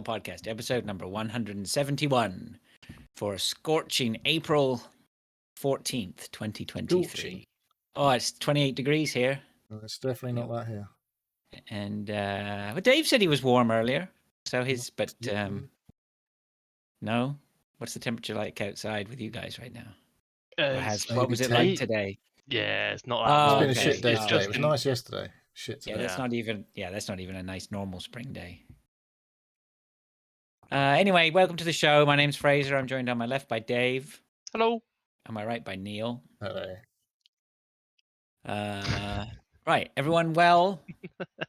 Podcast, episode number 171 for scorching April 14th, 2023. Scorching. Oh, it's 28 degrees here. No, it's definitely not that here. And well, Dave said he was warm earlier. So but no. What's the temperature like outside with you guys right now? What was it like today? Yeah, it's not It's that. been a shit day today. It was nice yesterday. Shit today. Yeah, that's not even a nice normal spring day. Anyway, welcome to the show. My name's Fraser. I'm joined on my left by Dave. Hello. On my right by Neil. Hello. Right, everyone well?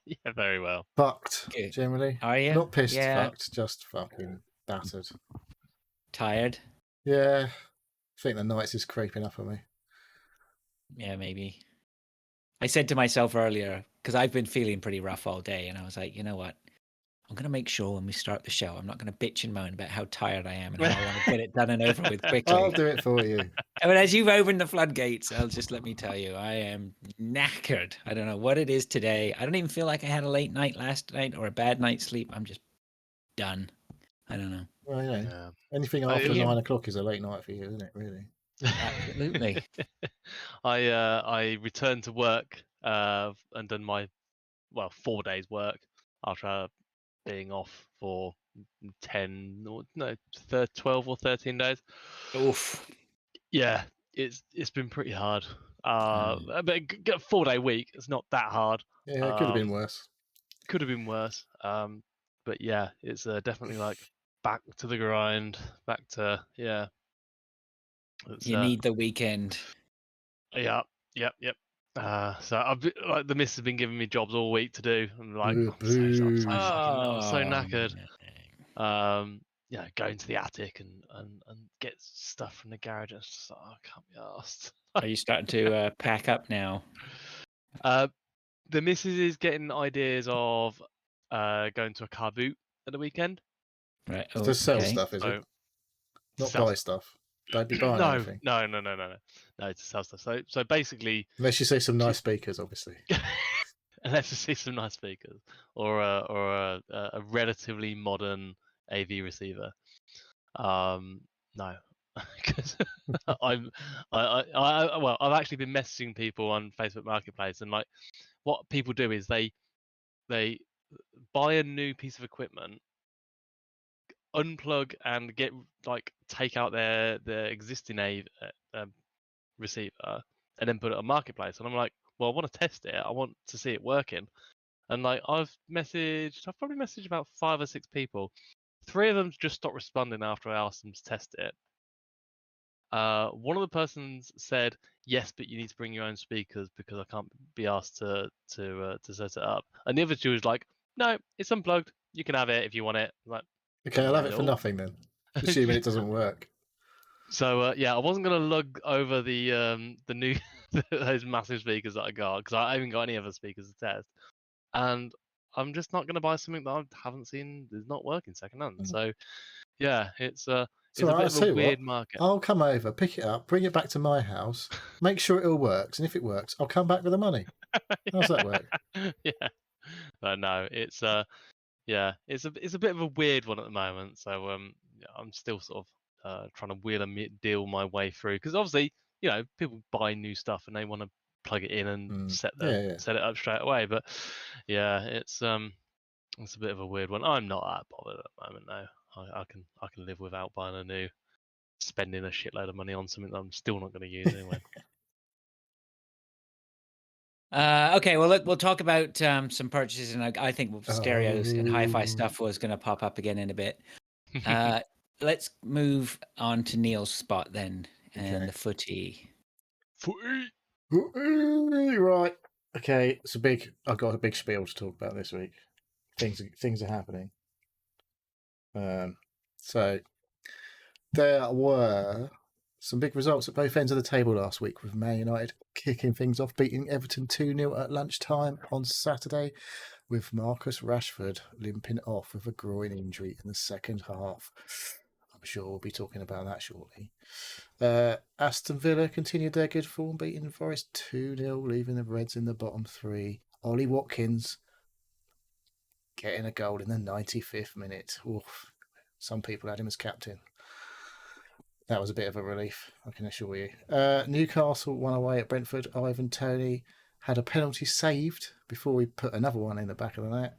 Yeah, very well. Fucked, Good. generally. Are you? Not pissed, Yeah. fucked, just fucking battered. Tired? Yeah. I think the nights is creeping up on me. Yeah, maybe. I said to myself earlier, because I've been feeling pretty rough all day, and I was like, you know what? I'm going to make sure when we start the show, I'm not going to bitch and moan about how tired I am and how I want to get it done and over with quickly. I'll do it for you. I mean, as you've opened the floodgates, let me tell you, I am knackered. I don't know what it is today. I don't even feel like I had a late night last night or a bad night's sleep. I'm just done. I don't know. Well, anything after 9 o'clock is a late night for you, isn't it, really? Absolutely. I returned to work and done my 4 days work after being off for 12 or 13 days. Oof. Yeah, it's been pretty hard. But a 4-day week, it's not that hard. Yeah, it could have been worse. Could have been worse. But yeah, it's definitely like back to the grind, back to you need the weekend. Yep. So I've been, the miss has been giving me jobs all week to do. I'm like, I'm so knackered. Going to the attic and get stuff from the garage. It's just like, I can't be arsed. Are you starting to pack up now? The missus is getting ideas of going to a car boot at the weekend. Right. Oh, to sell stuff, is it? Not buy stuff. Don't be buying anything. No, to sell stuff. So basically, unless you see some nice speakers, obviously. Unless you see some nice speakers or a relatively modern AV receiver. No, because I've actually been messaging people on Facebook Marketplace, and like what people do is they buy a new piece of equipment, unplug and take out their existing receiver, and then put it on Marketplace. And I'm like, well, I want to test it. I want to see it working. And like I've probably messaged about 5 or 6 people. 3 of them just stopped responding after I asked them to test it. One of the persons said, yes, but you need to bring your own speakers because I can't be asked to set it up. And the other 2 was like, no, it's unplugged. You can have it if you want it. Like, okay, I'll have it for nothing then. Assuming it doesn't work. So I wasn't gonna lug over the new those massive speakers that I got because I haven't got any other speakers to test, and I'm just not gonna buy something that I haven't seen is not working secondhand. So yeah, it's a bit of a weird market. I'll come over, pick it up, bring it back to my house, make sure it all works, and if it works, I'll come back with the money. How's that work? Yeah, but no, it's a bit of a weird one at the moment. So I'm still sort of trying to wheel and deal my way through because obviously people buy new stuff and they want to plug it in and set it up straight away. But yeah, it's a bit of a weird one. I'm not that bothered at the moment now. I can live without spending a shitload of money on something that I'm still not going to use anyway. Okay, well, look, we'll talk about some purchases, and I think stereos and hi-fi stuff was going to pop up again in a bit. Let's move on to Neil's spot then, and the footy. Right. Okay, I've got a big spiel to talk about this week. Things are happening. So there were some big results at both ends of the table last week, with Man United kicking things off, beating Everton 2-0 at lunchtime on Saturday, with Marcus Rashford limping off with a groin injury in the second half. I'm sure we'll be talking about that shortly. Aston Villa continued their good form, beating Forest 2-0, leaving the Reds in the bottom 3. Ollie Watkins getting a goal in the 95th minute. Oof. Some people had him as captain. That was a bit of a relief, I can assure you. Newcastle won away at Brentford. Ivan Toney had a penalty saved before we put another one in the back of the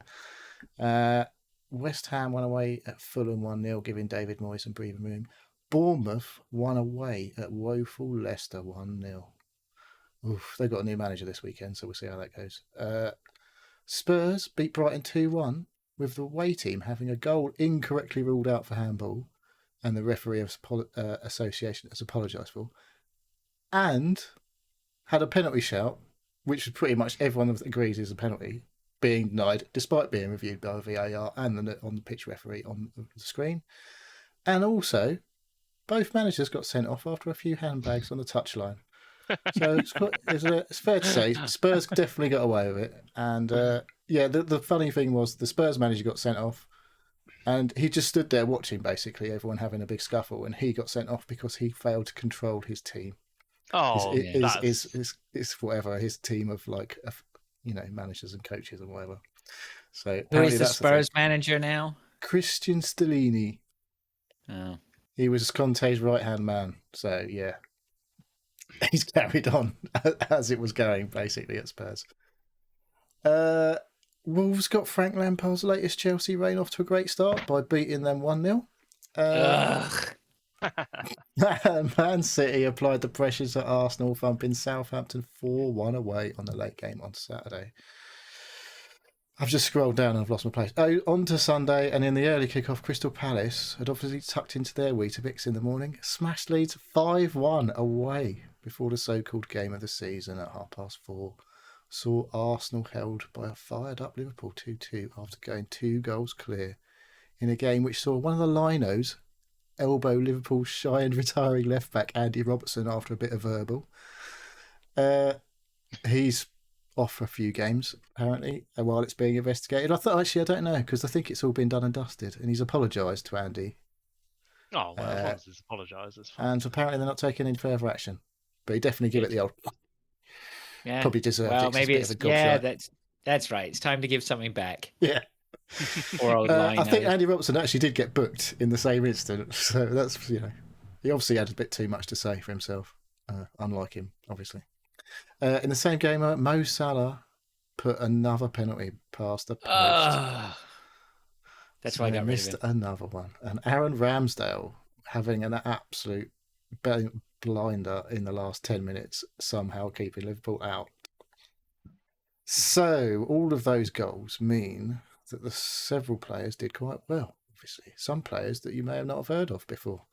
net. West Ham won away at Fulham 1-0, giving David Moyes some breathing room. Bournemouth won away at woeful Leicester 1-0. Oof, they've got a new manager this weekend, so we'll see how that goes. Spurs beat Brighton 2-1, with the away team having a goal incorrectly ruled out for handball, and the referee association has apologised for, and had a penalty shout, which pretty much everyone agrees is a penalty, being denied, despite being reviewed by VAR and on the pitch referee on the screen. And also, both managers got sent off after a few handbags on the touchline. So it's fair to say Spurs definitely got away with it. And the funny thing was the Spurs manager got sent off, and he just stood there watching basically everyone having a big scuffle, and he got sent off because he failed to control his team. Is whatever his team of managers and coaches and whatever. So who is the Spurs manager now? Christian Stellini. Oh, he was Conte's right hand man. So yeah, he's carried on as it was going basically at Spurs. Wolves got Frank Lampard's latest Chelsea reign off to a great start by beating them 1-0. Man City applied the pressures at Arsenal, thumping Southampton 4-1 away on the late game on Saturday. I've just scrolled down and I've lost my place. On to Sunday, and in the early kick-off, Crystal Palace had obviously tucked into their Weetabix in the morning, smashed Leeds 5-1 away before the so-called game of the season at 4:30. Saw Arsenal held by a fired-up Liverpool 2-2 after going 2 goals clear in a game which saw one of the linos elbow Liverpool's shy and retiring left-back Andy Robertson after a bit of verbal. He's off for a few games, apparently, while it's being investigated. I don't know, because I think it's all been done and dusted, and he's apologised to Andy. Oh, well, as long as he's apologised, it's fine. And apparently they're not taking any further action. But he definitely give it the old... Yeah. Probably deserved it. Maybe that's right. It's time to give something back. Yeah. Or old line. I think Andy Robertson actually did get booked in the same instant. So that's, he obviously had a bit too much to say for himself, unlike him, obviously. In the same game, Mo Salah put another penalty past the post. That's why I got missed another one. And Aaron Ramsdale having an absolute blinder in the last 10 minutes, somehow keeping Liverpool out. So all of those goals mean that the several players did quite well, obviously. Some players that you may have not have heard of before.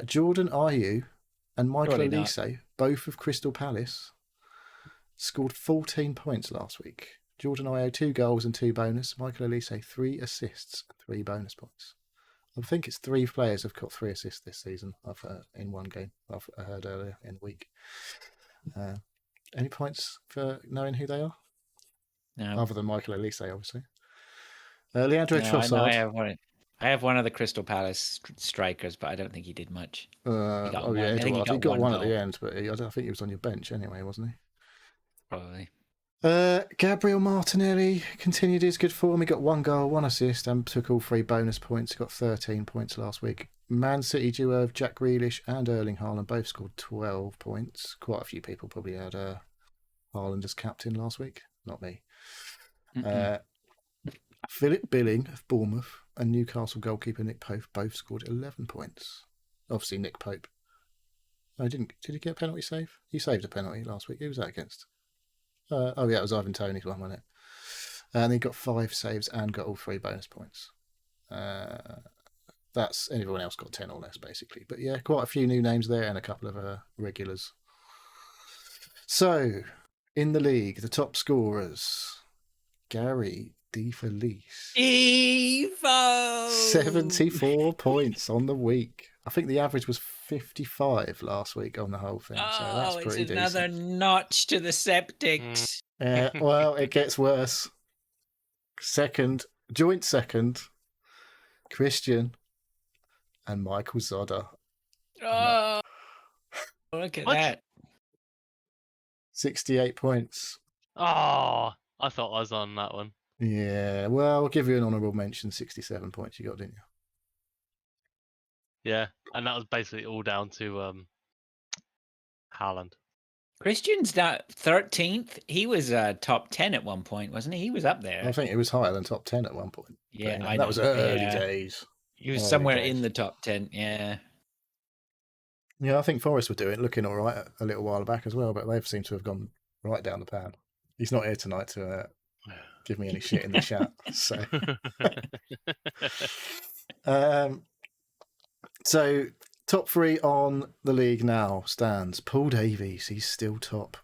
Jordan Ayew and Michael Olise, both of Crystal Palace, scored 14 points last week. Jordan Ayew, 2 goals and 2 bonus. Michael Olise, 3 assists and 3 bonus points. I think it's 3 players have got 3 assists this season. In one game. I've heard earlier in the week. Any points for knowing who they are? No. Other than Michael Olise, obviously. Leandro Trossard. I have one of the Crystal Palace strikers, but I don't think he did much. Edouard. He got one at the end, but I think he was on your bench anyway, wasn't he? Probably. Gabriel Martinelli continued his good form. He got 1 goal, 1 assist, and took all 3 bonus points. He got 13 points last week. Man City duo of Jack Grealish and Erling Haaland both scored 12 points. Quite a few people probably had Haaland as captain last week. Not me. Philip Billing of Bournemouth and Newcastle goalkeeper Nick Pope both scored 11 points. Obviously, Nick Pope. Did he get a penalty save? He saved a penalty last week. Who was that against? It was Ivan Toney's one, wasn't it? And he got 5 saves and got all 3 bonus points. That's everyone else got 10 or less, basically. But yeah, quite a few new names there and a couple of regulars. So, in the league, the top scorers: Gary DeFelice. Evo! 74 points on the week. I think the average was 55 last week on the whole thing. So that's pretty decent. It's another notch to the septics. Well, it gets worse. Joint second, Christian and Michael Zodder. Oh, look at that. 68 points. Oh, I thought I was on that one. Yeah, well, I'll give you an honourable mention. 67 points you got, didn't you? Yeah, and that was basically all down to Haaland. Christian's that 13th. He was top 10 at one point, wasn't he? He was up there. I think it was higher than top 10 at one point. Yeah, But, I that know. was early Yeah. days. He was Early somewhere days. in the top 10. Yeah. Yeah, I think Forest were looking all right a little while back as well, but they've seemed to have gone right down the pan. He's not here tonight to give me any shit in the chat. So, so top 3 on the league now stands. Paul Davies, he's still top.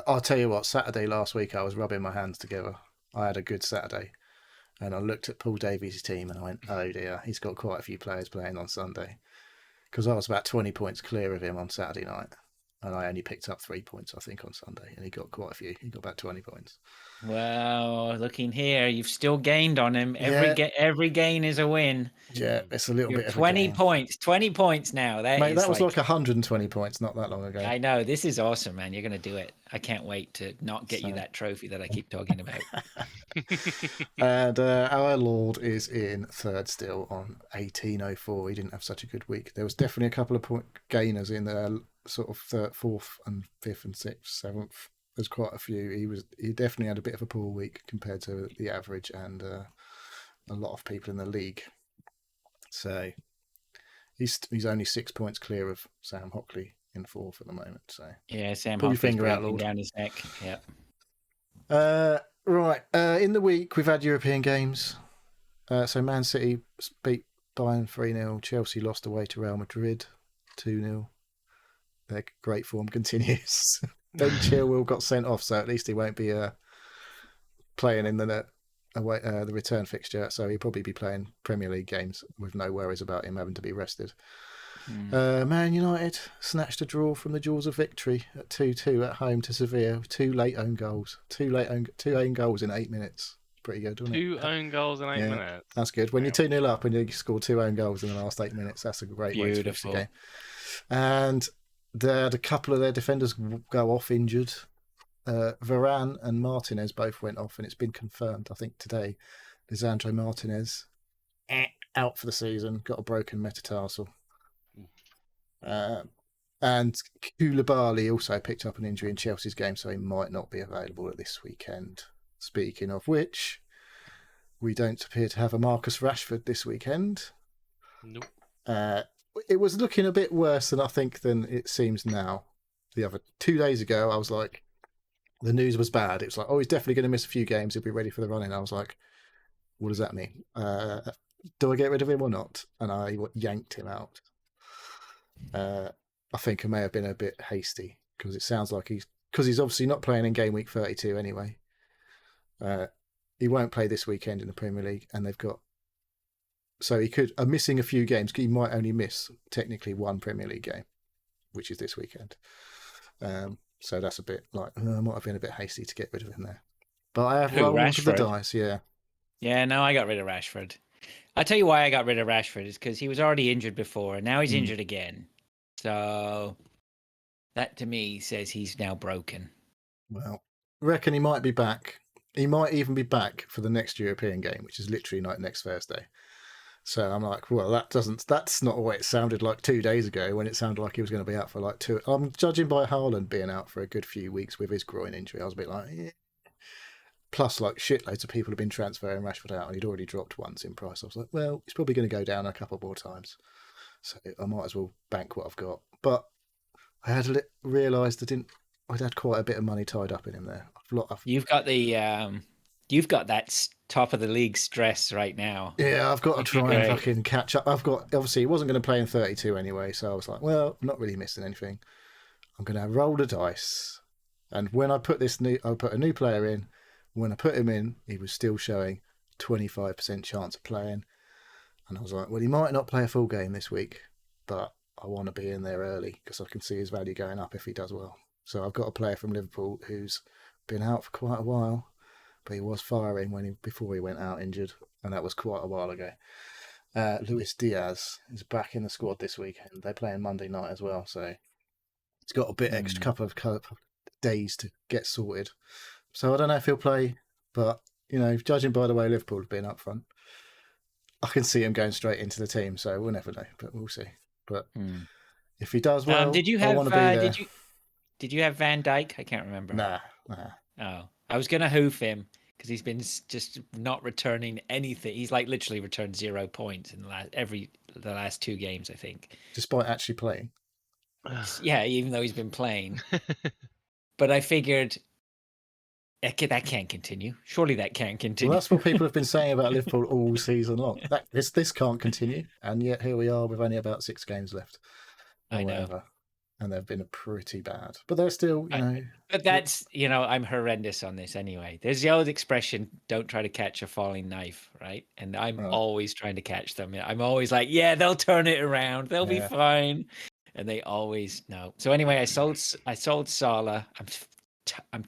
I'll tell you what, Saturday last week I was rubbing my hands together. I had a good Saturday. And I looked at Paul Davies' team and I went, oh dear, he's got quite a few players playing on Sunday. Because I was about 20 points clear of him on Saturday night. And I only picked up 3 points, I think, on Sunday. And he got quite a few. He got about 20 points. Well, looking here, you've still gained on him. Yeah. Every gain is a win. Yeah, it's a little You're bit of 20 a gain. points. 20 points now. Mate, that was like 120 points not that long ago. I know. This is awesome, man. You're going to do it. I can't wait to not get you that trophy that I keep talking about. And our Lord is in third still on 1804. He didn't have such a good week. There was definitely a couple of point gainers in there, sort of third, fourth and fifth and sixth, seventh. There's quite a few. He definitely had a bit of a poor week compared to the average and a lot of people in the league. So he's only 6 points clear of Sam Hockley in fourth at the moment. So yeah, Sam pull your Hockley's finger out, breathing Lord. down his neck. Yep. Right. In the week we've had European games. So Man City beat Bayern 3-0. Chelsea lost away to Real Madrid 2-0. Their great form continues. Ben Chilwell got sent off, so at least he won't be playing in the return fixture. So he'll probably be playing Premier League games with no worries about him having to be rested. Man United snatched a draw from the jaws of victory at 2-2 at home to Sevilla with 2 late own goals. Two own goals in 8 minutes. Pretty good, wasn't it? 2 own goals in 8 minutes. That's good. When you're 2-0 up and you score 2 own goals in the last 8 minutes, that's a great way to finish the game. And they had a couple of their defenders go off injured. Varane and Martinez both went off, and it's been confirmed, I think, today. Lisandro Martinez out for the season, got a broken metatarsal. And Koulibaly also picked up an injury in Chelsea's game, so he might not be available at this weekend. Speaking of which, we don't appear to have a Marcus Rashford this weekend. Nope. It was looking a bit worse than it seems now. The other 2 days ago, I was like, the news was bad. It was like, oh, he's definitely going to miss a few games. He'll be ready for the run-in. I was like, what does that mean? Do I get rid of him or not? And I yanked him out. I think I may have been a bit hasty because it sounds like he's obviously not playing in game week 32 anyway. He won't play this weekend in the Premier League, and they've got. So he could, missing a few games, he might only miss technically one Premier League game, which is this weekend. So that's a bit like, I might have been a bit hasty to get rid of him there. But I have rolled the dice, yeah. Yeah, no, I got rid of Rashford. I'll tell you why I got rid of Rashford is because he was already injured before, and now he's injured again. So that to me says he's now broken. Well, I reckon he might be back. He might even be back for the next European game, which is literally like next Thursday. So I'm like, well, that's not what it sounded like 2 days ago when it sounded like he was going to be out for like 2. I'm judging by Haaland being out for a good few weeks with his groin injury. I was a bit like, yeah. Plus, like, shitloads of people have been transferring Rashford out and he'd already dropped once in price. I was like, well, he's probably going to go down a couple more times. So I might as well bank what I've got. But I had realised I'd had quite a bit of money tied up in him there. You've got that top of the league stress right now. Yeah, I've got to try and fucking catch up. Obviously, he wasn't going to play in 32 anyway, so I was like, well, I'm not really missing anything. I'm going to roll the dice. And when I put a new player in. When I put him in, he was still showing 25% chance of playing. And I was like, well, he might not play a full game this week, but I want to be in there early because I can see his value going up if he does well. So I've got a player from Liverpool who's been out for quite a while, but he was firing before he went out injured, and that was quite a while ago. Luis Diaz is back in the squad this weekend. They're playing Monday night as well, so he's got a bit extra couple of days to get sorted. So I don't know if he'll play, but judging by the way Liverpool have been up front, I can see him going straight into the team. So we'll never know, but we'll see. But if he does well, did you I have want to be there. did you have Van Dijk? I can't remember. Nah. Oh, I was gonna hoof him because he's been just not returning anything. He's like literally returned 0 points in the last 2 games, I think. Despite actually playing. Yeah, even though he's been playing. But I figured that can't continue. Surely that can't continue. Well, that's what people have been saying about Liverpool all season long. This can't continue, and yet here we are with only about 6 games left, or I know. whatever. And they've been pretty bad, but they're still, But that's, I'm horrendous on this anyway. There's the old expression, don't try to catch a falling knife, right? And I'm always trying to catch them. I'm always like, yeah, they'll turn it around. They'll be fine. And they always no. So anyway, I sold Salah. I'm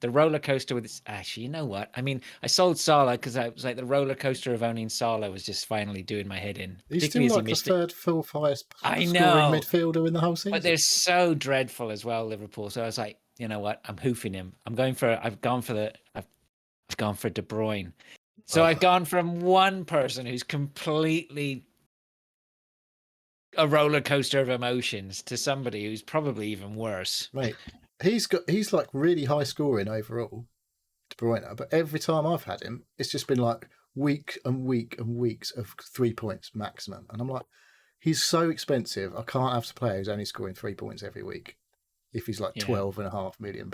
the roller coaster with actually, you know what? I mean, I sold Salah because I was like the roller coaster of owning Salah was just finally doing my head in. He's still like the third, fourth highest scoring midfielder in the whole season. But they're so dreadful as well, Liverpool. So I was like, you know what? I'm hoofing him. I've gone for De Bruyne. So I've gone from one person who's completely a roller coaster of emotions to somebody who's probably even worse. Mate, he's like really high scoring overall, De Bruyne. But every time I've had him, it's just been like week and weeks of 3 points maximum. And I'm like, he's so expensive. I can't have to play who's only scoring 3 points every week if he's like £12.5 million.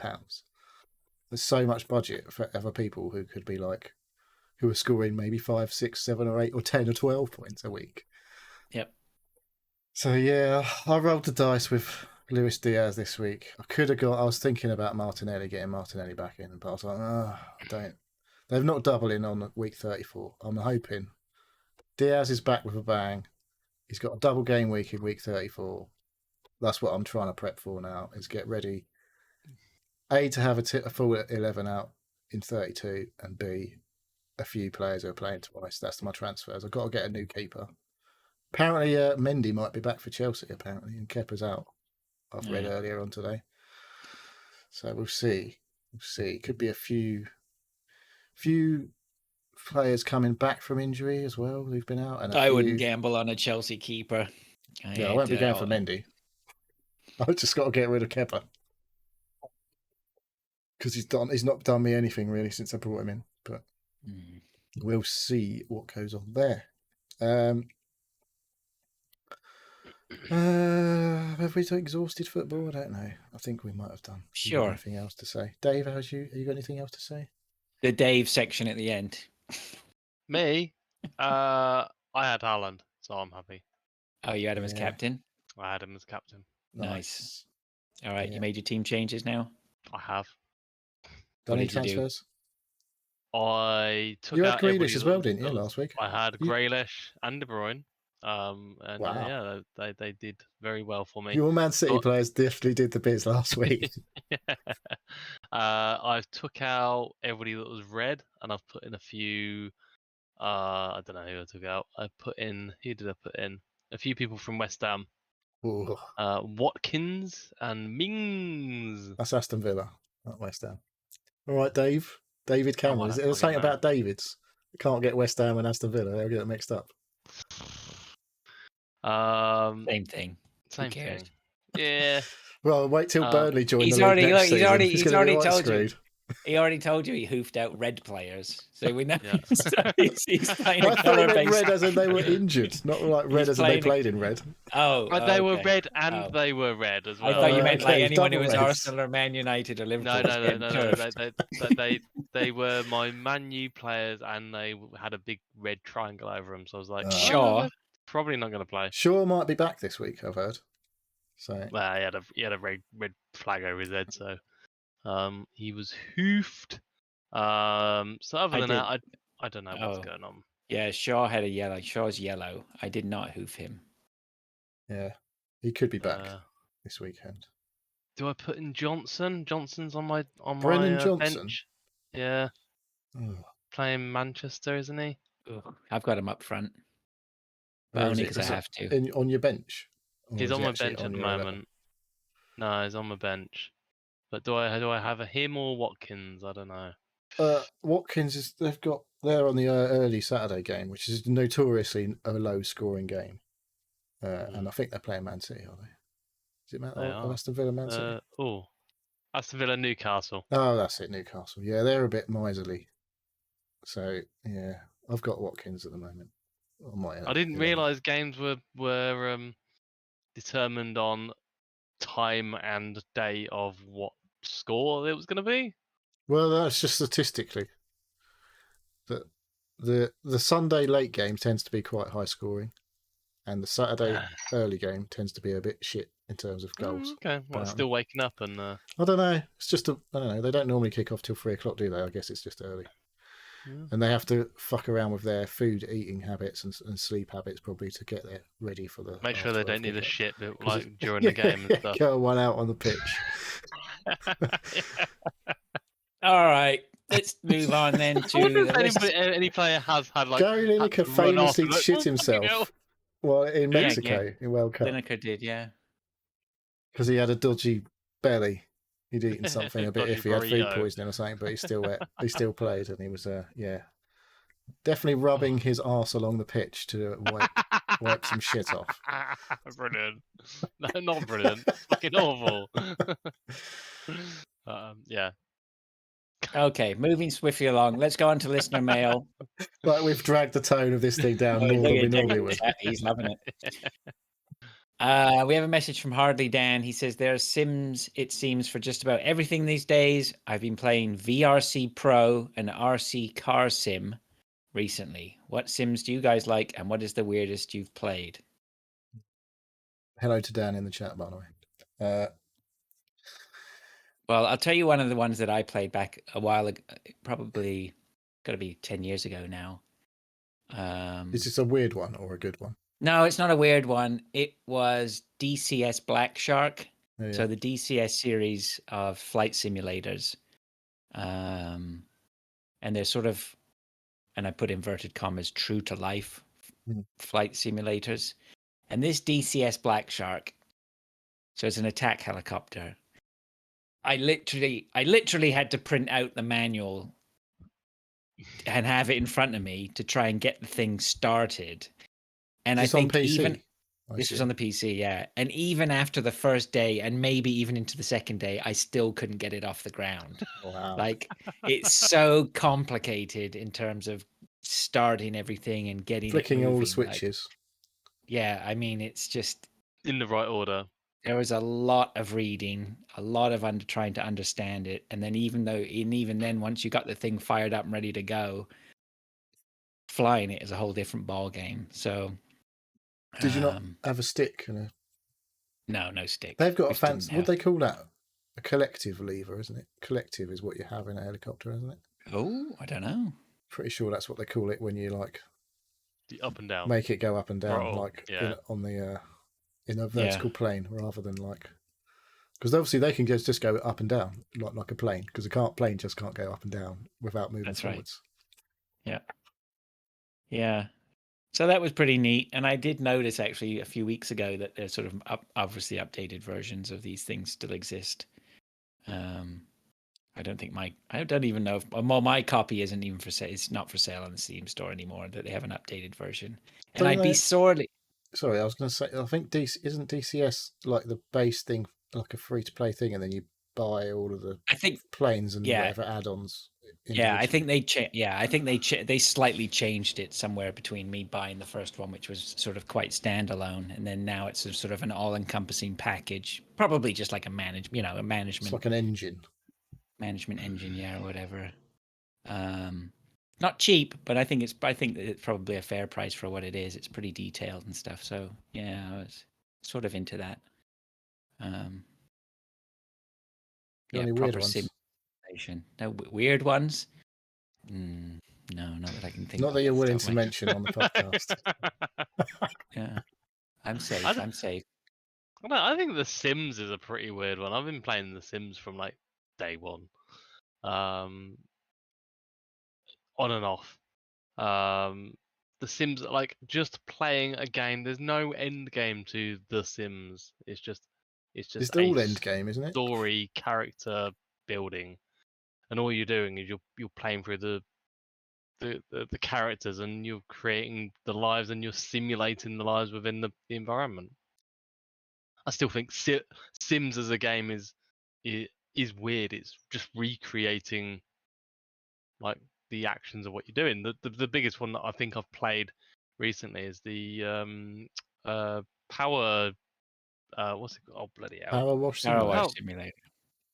There's so much budget for other people who could be like, who are scoring maybe 5, 6, 7 or 8 or 10 or 12 points a week. Yep. So yeah, I rolled the dice with Luis Diaz this week. I was thinking about getting Martinelli back in, but I was like, I don't. They've not doubled in on week 34. I'm hoping Diaz is back with a bang. He's got a double game week in week 34. That's what I'm trying to prep for now, is get ready. A, to have a full 11 out in 32, and B, a few players who are playing twice. That's my transfers. I've got to get a new keeper. Apparently, Mendy might be back for Chelsea, apparently, and Kepa's out. I've read earlier on today. So we'll see. Could be a few players coming back from injury as well who've been out. And I wouldn't gamble on a Chelsea keeper. I won't be going for Mendy. I've just got to get rid of Kepa. Because he's not done me anything really since I brought him in. But we'll see what goes on there. Have we exhausted football? I don't know. I think we might have done. Sure. Anything else to say? Dave, have you got anything else to say? The Dave section at the end. Me? I had Haaland, so I'm happy. Oh, you had him as captain? I had him as captain. Nice. All right, you made your team changes now? I have. Done any transfers? I took you out had Grealish as well, didn't you, last week? I had Grealish and De Bruyne. And they did very well for me. Your Man City players definitely did the biz last week. I've took out everybody that was red, and I've put in a few. I don't know who I took out. Who did I put in? A few people from West Ham. Ooh. Watkins and Mings. That's Aston Villa, not West Ham. All right, David Cameron. Is it something about David's? Can't get West Ham and Aston Villa. They'll get it mixed up. Same thing. Same thing. Yeah. Well, wait till Burnley join he's the already, league next season. He's already told you. He already told you he hoofed out red players, so we know he's playing a colour based. Red as in they were injured, not like red as in they played in red. Oh, they were red and they were red as well. I thought you meant like anyone who was Arsenal or Man United or Liverpool. No. They were my Man U players, and they had a big red triangle over them. So I was like, Shaw, probably not going to play. Shaw might be back this week, I've heard. So well, he had a red flag over his head, so he was hoofed. So other than that, I don't know what's going on. Yeah, Shaw had a yellow. Shaw's yellow. I did not hoof him. Yeah, he could be back this weekend. Do I put in Johnson? Johnson's on my Johnson? bench. Yeah, playing Manchester, isn't he? I've got him up front, but only because I have to. On your bench. He's on my bench at the moment. No, he's on my bench. But do I have him or Watkins? I don't know. Watkins they're on the early Saturday game, which is notoriously a low-scoring game, and I think they're playing Man City, are they? Is it They are. Aston Villa, Man City? Aston Villa, Newcastle. Oh, that's it, Newcastle. Yeah, they're a bit miserly. So yeah, I've got Watkins at the moment. I didn't realise games were determined on time and day of what score it was going to be. Well, that's just statistically that the Sunday late game tends to be quite high scoring, and the Saturday early game tends to be a bit shit in terms of goals. Okay, well, still waking up and. I don't know. It's just I don't know. They don't normally kick off till 3:00, do they? I guess it's just early. Yeah. And they have to fuck around with their food eating habits and sleep habits probably to get there ready for the. Make sure they don't need a shit bit like during the game and stuff. Go one out on the pitch. All right, let's move on then to. I wonder if any player has had like. Gary Lineker famously shit himself. Well, in Mexico, in World Cup. Lineker did, yeah. Because he had a dodgy belly. He'd eaten something a bit iffy, had food poisoning or something, but he still played, and he was definitely rubbing his arse along the pitch to wipe some shit off. Brilliant. No, not brilliant. Fucking awful. Yeah. Okay, moving swiftly along. Let's go on to listener mail. Like we've dragged the tone of this thing down more than we normally would. He's loving it. We have a message from Hardly Dan. He says there are Sims, it seems, for just about everything these days. I've been playing VRC Pro and RC Car Sim recently. What Sims do you guys like, and what is the weirdest you've played? Hello to Dan in the chat, by the way. Well, I'll tell you one of the ones that I played back a while ago, probably got to be 10 years ago now. Is this a weird one or a good one? No, it's not a weird one. It was DCS Black Shark. Oh, yeah. So the DCS series of flight simulators. And they're sort of, and I put inverted commas, true to life flight simulators. And this DCS Black Shark, so it's an attack helicopter. I literally had to print out the manual and have it in front of me to try and get the thing started. And I think even this was on the PC, yeah. And even after the first day, and maybe even into the second day, I still couldn't get it off the ground. Wow. Like it's so complicated in terms of starting everything and getting flicking it moving. All the switches. Yeah, I mean, it's just in the right order. There was a lot of reading, a lot of trying to understand it, and then even then, once you got the thing fired up and ready to go, flying it is a whole different ball game. So, did you not have a stick? No stick. They've got a fancy. What do they call that? A collective lever, isn't it? Collective is what you have in a helicopter, isn't it? Oh, I don't know. Pretty sure that's what they call it when you like the up and down, make it go up and down, in a vertical plane rather than like, because obviously they can just go up and down like a plane, because a plane just can't go up and down without moving forwards. Right. Yeah. So that was pretty neat, and I did notice actually a few weeks ago that there's sort of obviously updated versions of these things still exist. I don't even know if my copy isn't even for sale. It's not for sale on the Steam store anymore. That they have an updated version, and I'd be sorely. Sorry, I was going to say, I think isn't DCS like the base thing, like a free-to-play thing, and then you buy all of the planes and whatever add-ons. Yeah, I think they slightly changed it somewhere between me buying the first one, which was sort of quite standalone, and then now it's sort of an all-encompassing package, probably just like a management. It's like an engine. Management engine, or whatever. Not cheap, but I think it's probably a fair price for what it is. It's pretty detailed and stuff. So yeah, I was sort of into that. Any weird ones? Simulation. No weird ones. No, not that I can think. Not that you're willing to mention on the podcast. Yeah, I'm safe. I'm safe. I think The Sims is a pretty weird one. I've been playing The Sims from like day one. On and off. The Sims, like just playing a game. There's no end game to The Sims. It's just all end game, isn't it? Story, character building. and all you're doing is you're playing through the characters, and you're creating the lives, and you're simulating the lives within the environment. I still think Sims as a game is weird. It's just recreating like the actions of what you're doing. The biggest one that I think I've played recently is the power what's it called? Oh bloody hell! Power Wash Power Simulator. wash simulator.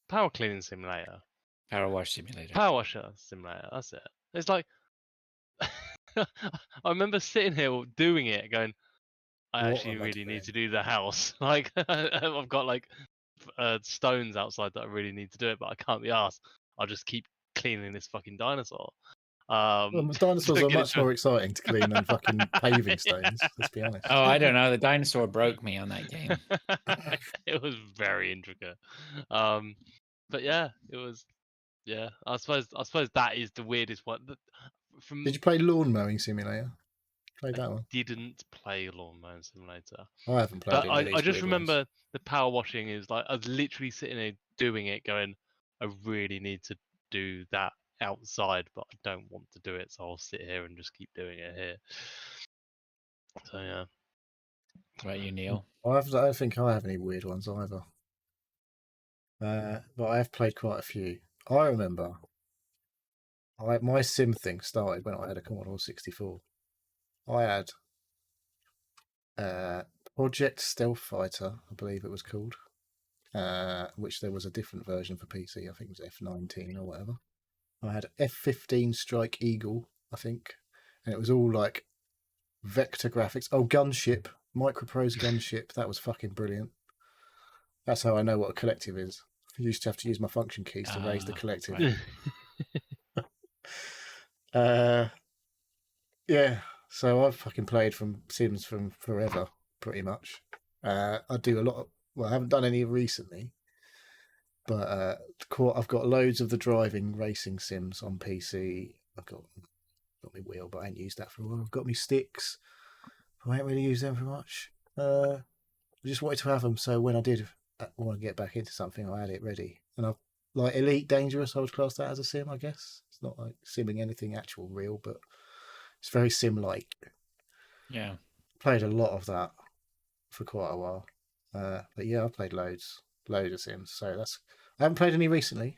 Power cleaning simulator. Power wash simulator. Power washer simulator. That's it. It's like I remember sitting here doing it, going, I What actually am I really need doing? to do the house. Like I've got like stones outside that I really need to do it, but I can't be asked. I'll just keep cleaning this fucking dinosaur. Well, dinosaurs to are get it much to- more exciting to clean than fucking paving Yeah. stones. Let's be honest. Oh, I don't know. The dinosaur broke me on that game. It was very intricate. But yeah, it was. Yeah, I suppose that is the weirdest one. From Did you play Lawn Mowing Simulator? Played I that one? didn't play Lawn Mowing Simulator, I haven't played but any of I these just weird ones. remember the power washing is like I was literally sitting there doing it, going, I really need to do that outside, but I don't want to do it, so I'll sit here and just keep doing it here. So yeah. What about you, Neil? I don't think I have any weird ones either. But I have played quite a few. I remember my sim thing started when I had a Commodore 64. I had Project Stealth Fighter, I believe it was called, which there was a different version for PC. I think it was F-19 or whatever. I had F-15 Strike Eagle, I think, and it was all like vector graphics. Oh, Gunship, Microprose Gunship. That was fucking brilliant. That's how I know what a collective is. I used to have to use my function keys to raise the collective. Right. Yeah, so I've fucking played from Sims from forever, pretty much. I do a lot of, well, I haven't done any recently, but I've got loads of the driving racing sims on PC. I've got my wheel, but I ain't used that for a while. I've got my sticks. I ain't really used them for much. I just wanted to have them, so when I did want to get back into something, I had it ready. And I've like Elite Dangerous, I would class that as a sim, I guess. It's not like simming anything actual real, but it's very sim-like. Yeah. Played a lot of that for quite a while. But yeah, I've played loads of sims. So I haven't played any recently,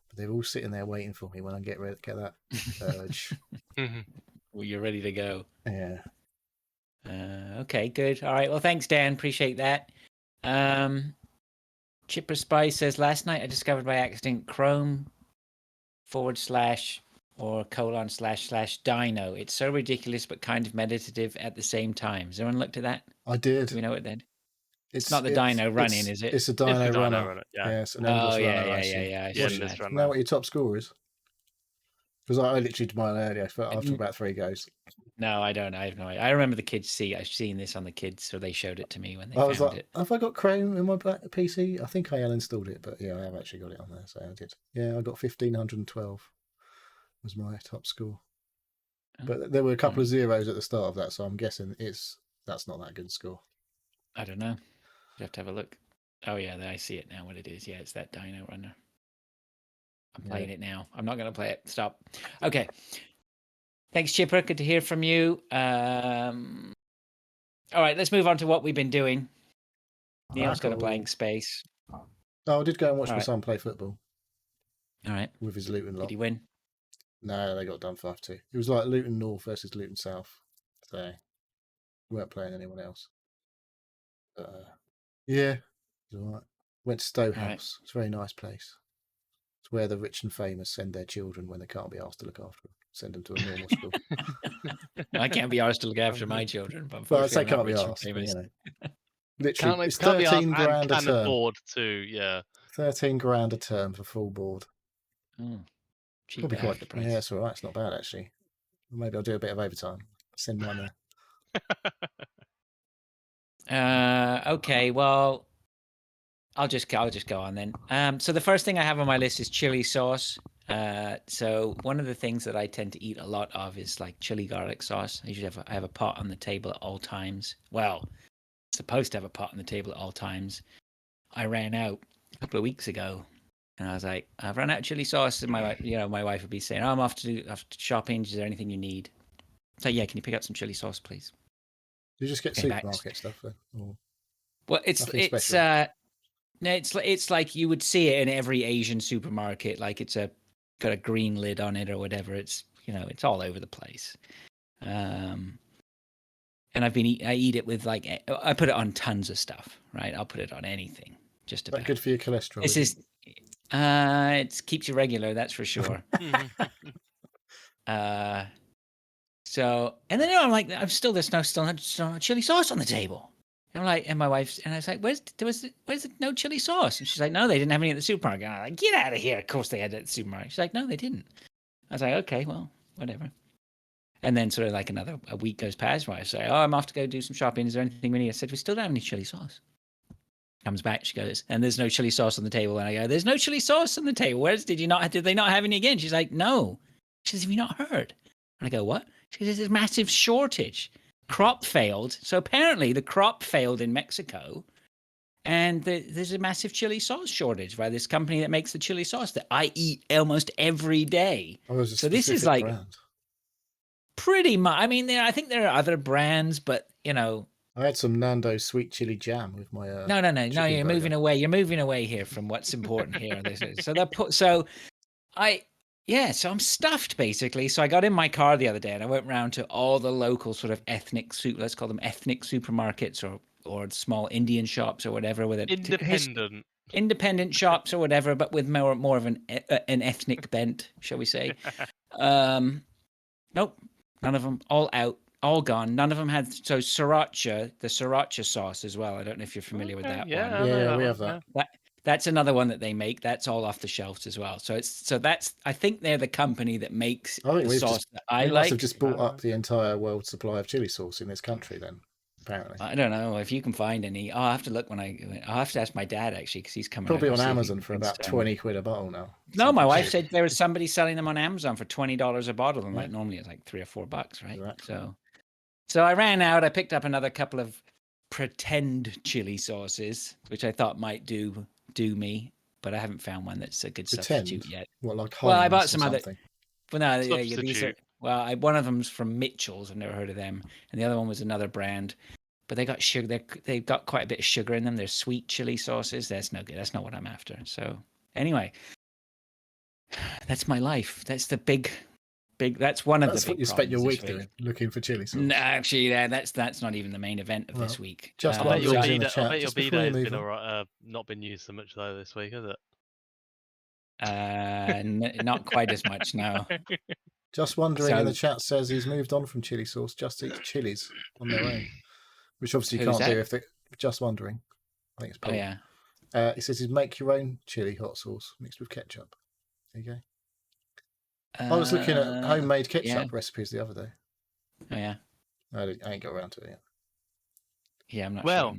but they're all sitting there waiting for me when I get that urge. Well, you're ready to go. Yeah. Okay, good. All right. Well, thanks, Dan. Appreciate that. Chipper Spice says, last night I discovered by accident Chrome / or : / Dino. It's so ridiculous, but kind of meditative at the same time. Has anyone looked at that? I did. Do we know what then? It's not the Dino running, is it? It's a Dino It's the runner. Dino runner, yeah. It's an endless runner. yeah. I see. I The see endless that. runner. You know what your top score is? Because I literally did mine earlier after about 3 goes. No, I don't. I have no idea. I remember the kids I've seen this on the kids, so they showed it to me when they I was found like, it. have I got Chrome in my PC? I think I uninstalled it, but yeah, I have actually got it on there, so I did. Yeah, I got 1512 was my top score. But there were a couple of zeros at the start of that, so I'm guessing that's not that good a score. I don't know. You have to have a look. Oh yeah, I see it now. What it is? Yeah, it's that Dino runner. I'm playing it now. I'm not going to play it. Stop. Okay. Thanks, Chipper. Good to hear from you. All right, let's move on to what we've been doing. Neil's got a blank space. Oh, I did go and watch All my right. son play football All right. with his Luton lot. Did he win? No, they got done 5-2. It was like Luton North versus Luton South. So we weren't playing anyone else. Yeah, it was all right. Went to Stowe House. Right. It's a very nice place. It's where the rich and famous send their children when they can't be asked to look after them. Send them to a normal school. I can't be asked to look after my children, but Well, I'd say unfortunately, can't I'm not be rich and asked, but famous. literally, it's Can't be asked 13 grand and a can term. afford to, yeah. 13 grand a term for full board. Cheap Probably at half quite. the price. Yeah, it's all right. It's not bad actually. Maybe I'll do a bit of overtime. Send mine there. Okay, well, I'll just go on then. So the first thing I have on my list is chili sauce. So one of the things that I tend to eat a lot of is like chili garlic sauce. I usually have a pot on the table at all times. Well, supposed to have a pot on the table at all times. I ran out a couple of weeks ago, And I was like, I've run out of chili sauce. And my wife would be saying, oh, I'm off to shopping. Is there anything you need? So yeah, can you pick up some chili sauce, please? You just get Came back. supermarket stuff then? Or Well, nothing special? No, it's like you would see it in every Asian supermarket. Like it's got a green lid on it or whatever. It's it's all over the place. And I eat it with like I put it on tons of stuff. Right, I'll put it on anything. Just Is that about. good for your cholesterol? This is it keeps you regular. That's for sure. So and then I'm like, there's no chili sauce on the table. And I'm like, and my wife's, and I was like, where's the no chili sauce? And she's like, no, they didn't have any at the supermarket. And I'm like, get out of here. Of course they had it at the supermarket. She's like, no, they didn't. I was like, okay, well, whatever. And then sort of like a week goes past where I say, oh, I'm off to go do some shopping. Is there anything we need? I said, we still don't have any chili sauce. Comes back, she goes, and there's no chili sauce on the table. And I go, there's no chili sauce on the table. Did they not have any again? She's like, no. She says, have you not heard? And I go, what? She says, there's a massive shortage. Crop failed. So apparently the crop failed in Mexico. And there's a massive chili sauce shortage by this company that makes the chili sauce that I eat almost every day. So this is like brand. Pretty much. I mean, I think there are other brands, but I had some Nando's sweet chili jam with my. No. You're moving away. You're moving away here from what's important here. So I'm stuffed basically. So I got in my car the other day and I went round to all the local sort of let's call them ethnic supermarkets or small Indian shops or whatever with independent shops or whatever, but with more of an ethnic bent, shall we say? Nope, none of them. All out, all gone. None of them had the sriracha sauce as well. I don't know if you're familiar with that one. Yeah, we have that. That's another one that they make. That's all off the shelves as well. I think they're the company that makes the sauce that I like. They must have just bought up the entire world supply of chili sauce in this country then, apparently. I don't know if you can find any. I'll have to look I'll have to ask my dad actually because he's coming. Probably on Amazon for about 20 quid a bottle now. No, my wife said there was somebody selling them on Amazon for $20 a bottle, and like normally it's like $3 or $4, right? Exactly. So I ran out. I picked up another couple of pretend chili sauces, which I thought might do me, but I haven't found one that's a good substitute yet. What, like Heinz? Well, I bought some other. Well, no, these are. Well, one of them's from Mitchell's. I've never heard of them, and the other one was another brand. But they got sugar. They've got quite a bit of sugar in them. They're sweet chili sauces. That's no good. That's not what I'm after. So anyway, that's my life. That's the big. That's one of the. That's what you spent your week doing, looking for chili sauce. No, actually, that's not even the main event of this week. Just I bet your B-Day has been not been used so much though this week, has it? Not quite as much, no. Just wondering in the chat says he's moved on from chili sauce, just eats chilies on their own, which obviously you can't do if they. Just wondering, I think it's Paul. Oh yeah. He says he's make your own chili hot sauce mixed with ketchup. There you go. I was looking at homemade ketchup recipes the other day. Oh yeah. I ain't got around to it yet. Yeah, I'm not. Well,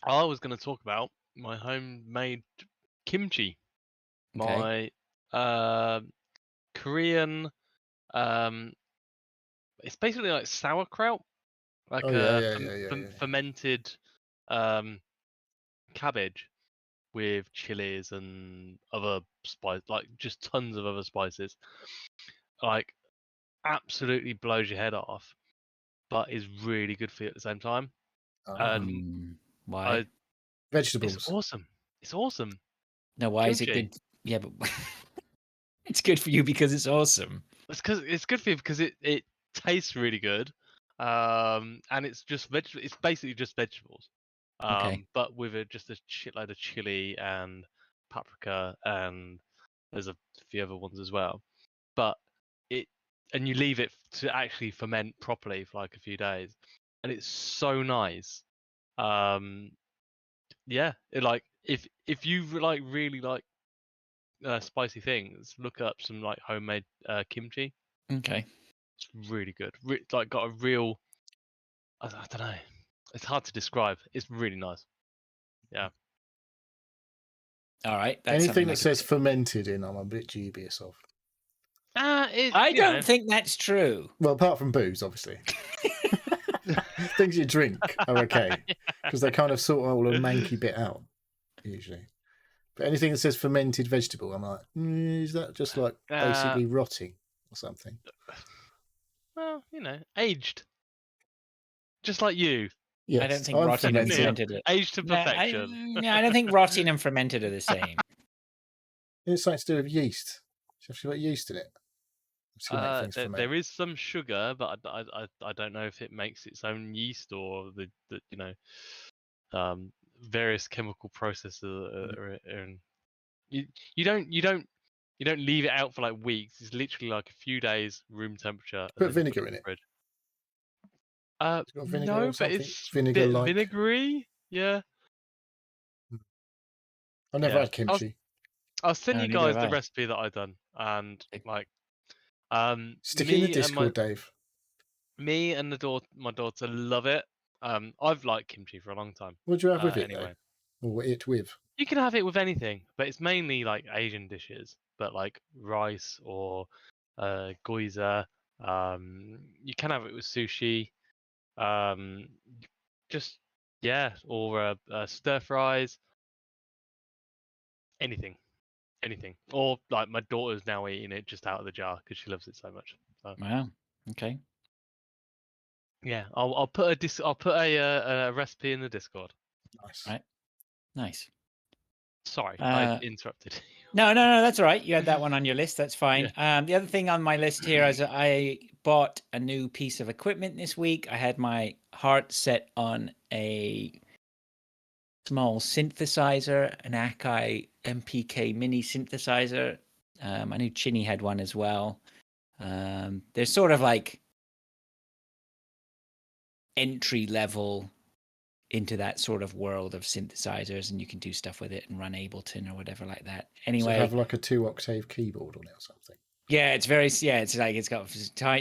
I was going to talk about my homemade kimchi. Okay. My Korean. It's basically like sauerkraut, like fermented cabbage with chilies and other spice, like just tons of other spices. Like, absolutely blows your head off, but is really good for you at the same time. Why? Vegetables. It's awesome. No, why is it good? Yeah, but it's good for you because it's awesome. It's good for you because it tastes really good, and it's just It's basically just vegetables, but with just a shitload of chili and paprika, and there's a few other ones as well. But and you leave it to actually ferment properly for like a few days, and it's so nice. Yeah, if you like really like spicy things, look up some like homemade kimchi. Okay, it's really good. Like got a real, I don't know. It's hard to describe. It's really nice. Yeah. All right. Anything that says fermented in, I'm a bit dubious of. I don't think that's true. Well, apart from booze, obviously. Things you drink are okay because they kind of sort all the manky bit out usually. But anything that says fermented vegetable, I'm like, is that just like basically rotting or something? Well, aged. Just like you. Yes, I don't think I'm rotting and fermenting. fermented are. Aged to Yeah, perfection. I don't think rotting and fermented are the same. It's something to do with yeast. It's actually got yeast in it. To make things ferment. There is some sugar, but I don't know if it makes its own yeast or the various chemical processes are in. You don't leave it out for like weeks. It's literally like a few days, room temperature, and Put then you put vinegar it in the it. fridge. It's got vinegar No, or but something. it's Vinegar-like. vinegary. Yeah. I've never had kimchi. I'll send No, you neither guys have the I. recipe that I've done, and like, Stick in the me and Discord, Dave. my daughter love it. I've liked kimchi for a long time. What do you have with it, Anyway, though? Or it with? you can have it with anything, but it's mainly like Asian dishes, but like rice or gyoza. You can have it with sushi. Um, just or stir fries. Anything. Or like my daughter's now eating it just out of the jar because she loves it so much. So, Wow. Okay. yeah, I'll put a recipe in the Discord. Nice. Right. Nice. Sorry, I interrupted. No, that's all right. You had that one on your list. That's fine. The other thing on my list here is I bought a new piece of equipment this week. I had my heart set on a small synthesizer, an Akai MPK mini synthesizer. I knew Chinny had one as well. They're sort of like entry level into that sort of world of synthesizers, and you can do stuff with it and run Ableton or whatever like that. Anyway, so have like a 2-octave keyboard on it or something. Yeah, it's like it's got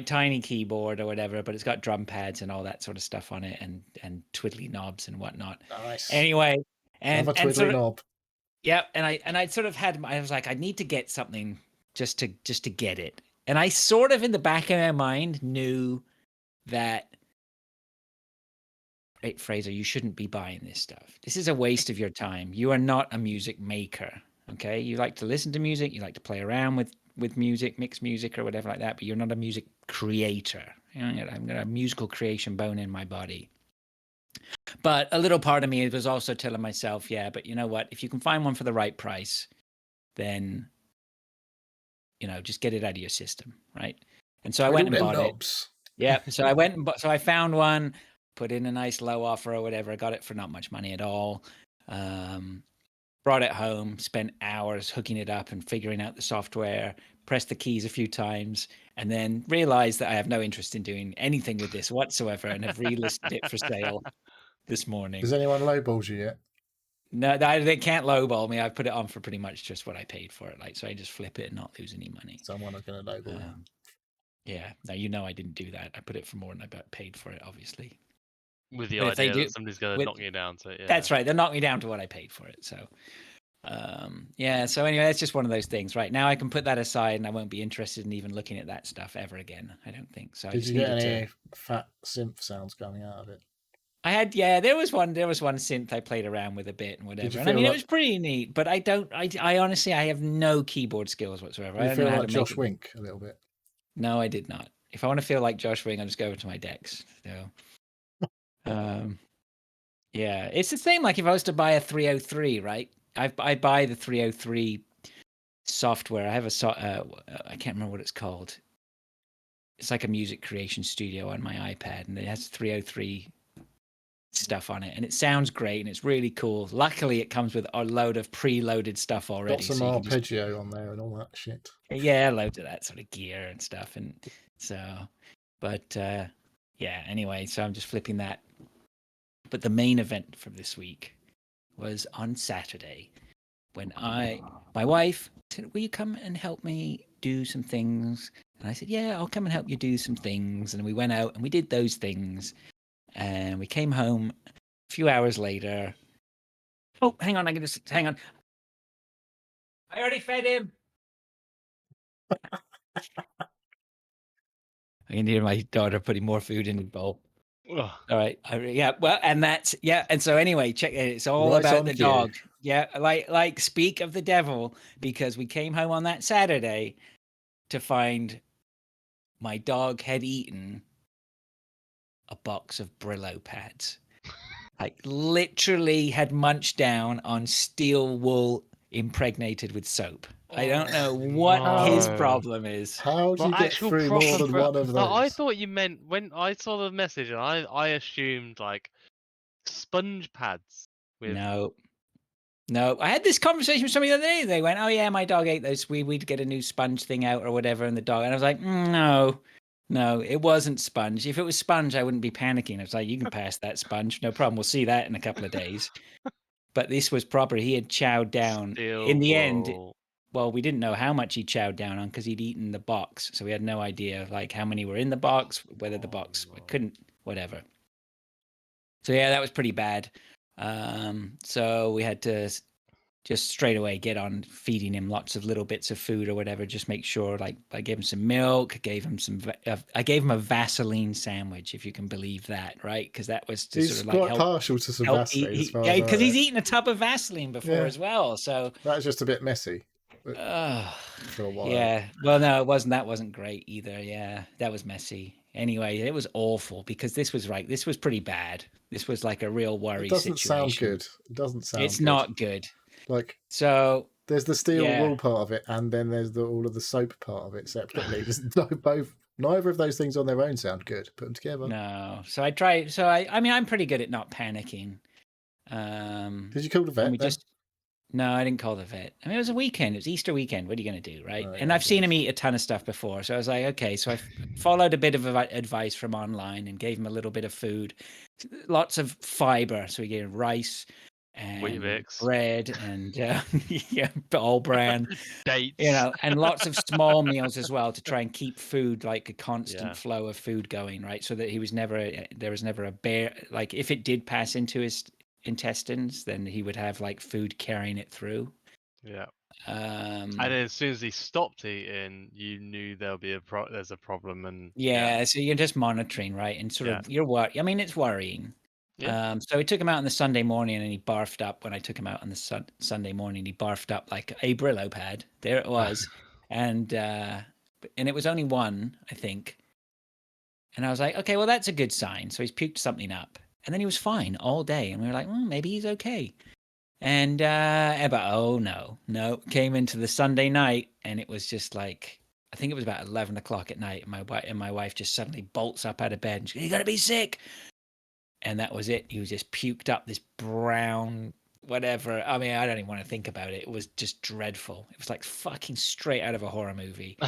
tiny keyboard or whatever, but it's got drum pads and all that sort of stuff on it, and twiddly knobs and whatnot. Nice. Anyway, Have a twiddly sort of, knob. yeah, and I sort of had, I was like, I need to get something just to get it, and I sort of in the back of my mind knew that, hey, Fraser, you shouldn't be buying this stuff. This is a waste of your time. You are not a music maker. Okay, you like to listen to music, you like to play around with music, mix music or whatever like that, but you're not a music creator. You know, I've got a musical creation bone in my body. But a little part of me was also telling myself, yeah, but you know what? If you can find one for the right price, then just get it out of your system, right? And so I went and bought knobs. it. Yeah, so I went and bought. So I found one, put in a nice low offer or whatever. I got it for not much money at all. Brought it home, spent hours hooking it up and figuring out the software, pressed the keys a few times, and then realized that I have no interest in doing anything with this whatsoever and have relisted it for sale this morning. Has anyone lowballed you yet? No, they can't lowball me. I've put it on for pretty much just what I paid for it. So I just flip it and not lose any money. Someone is going to lowball you. Yeah. Now, I didn't do that. I put it for more than I paid for it, obviously. With the idea that somebody's going to knock you down. So, yeah. That's right. They'll knock me down to what I paid for it. So, so anyway, that's just one of those things. Right now I can put that aside and I won't be interested in even looking at that stuff ever again. I don't think so. Did you get any fat synth sounds coming out of it? I had, there was one synth I played around with a bit and whatever. And I mean, it was pretty neat, but I honestly, I have no keyboard skills whatsoever. I don't know how to Josh Wink a little bit. No, I did not. If I want to feel like Josh Wink, I'll just go over to my decks. So, yeah, it's the same. Like if I was to buy a 303, right? I buy the 303 software. I have I can't remember what it's called. It's like a music creation studio on my iPad, and it has 303 stuff on it, and it sounds great and it's really cool. Luckily, it comes with a load of preloaded stuff already. Got some arpeggio on there and all that shit. Yeah, loads of that sort of gear and stuff, and so, but anyway, so I'm just flipping that. But the main event from this week was on Saturday when my wife said, "Will you come and help me do some things?" And I said, "Yeah, I'll come and help you do some things." And we went out and we did those things. And we came home a few hours later. Oh, hang on. Hang on. I already fed him. I can hear my daughter putting more food in the bowl. Ugh. All right. Yeah. Well, and that's and so anyway, check it. It's all Right about on the cue. dog. Yeah. Like speak of the devil, because we came home on that Saturday to find my dog had eaten a box of Brillo pads. Like literally had munched down on steel wool impregnated with soap. I don't know what his No. problem is. How do Well, you get actual through more proper. than one of Like, I those? thought you meant when I saw the message, and I assumed like sponge pads with. No. No, I had this conversation with somebody the other day. They went, "Oh yeah, my dog ate those. We'd get a new sponge thing out or whatever." And the dog, and I was like, no, it wasn't sponge. If it was sponge, I wouldn't be panicking. I was like, you can pass that sponge, no problem. We'll see that in a couple of days. But this was proper. He had chowed down. In Steel the end, wool. well, we didn't know how much he chowed down on because he'd eaten the box, so we had no idea like how many were in the box, whether the box we couldn't, whatever. So yeah, that was pretty bad. So we had to just straight away get on feeding him lots of little bits of food or whatever. Just make sure, like I gave him some milk, gave him some, I gave him a Vaseline sandwich, if you can believe that, right? Because that was to He's sort of like quite partial to some help. Vaseline, as far Yeah, as I because know. he's eaten a tub of Vaseline before as well. So That's just a bit messy uh, for a while. yeah. Well, no, it wasn't. That wasn't great either. Yeah, that was messy. Anyway, it was awful because this was pretty bad. This was like a real worry It doesn't sound situation. good. It doesn't sound It's good. not good. Like, So there's the steel yeah. wool part of it, and then there's all of the soap part of it separately. Neither of those things on their own sound good. Put them together. No. So I try. So I mean, I'm pretty good at not panicking. Did you call the And vet we then? just, no, I didn't call the vet. I mean, it was a weekend. It was Easter weekend. What are you going to do, right? Oh, And yeah, I I've seen him guess. eat a ton of stuff before. So I was like, okay. So I followed a bit of advice from online and gave him a little bit of food, lots of fiber. So we gave him rice and Weetabix. bread and yeah, all bran, Dates. you know, and lots of small meals as well to try and keep food, like a constant Yeah. flow of food going, right? So that there was never a bare, like if it did pass into his intestines, then he would have like food carrying it through. Yeah. And then as soon as he stopped eating, you knew there'll be there's a problem, and yeah, so you're just monitoring, right? And sort of you're worried. I mean, it's worrying. Yeah. So we took him out on the Sunday morning, and he barfed up. When I took him out on the Sunday morning, he barfed up like a Brillo pad. There it was, and it was only one, I think. And I was like, okay, well, that's a good sign. So he's puked something up, and then he was fine all day, and we were like, well, maybe he's okay. And but oh no, came into the Sunday night, and it was just like, I think it was about 11 o'clock at night, and my wife just suddenly bolts up out of bed and she goes, "You gotta be sick." And that was it. He was just puked up this brown whatever. I mean, I don't even want to think about it. It was just dreadful. It was like fucking straight out of a horror movie.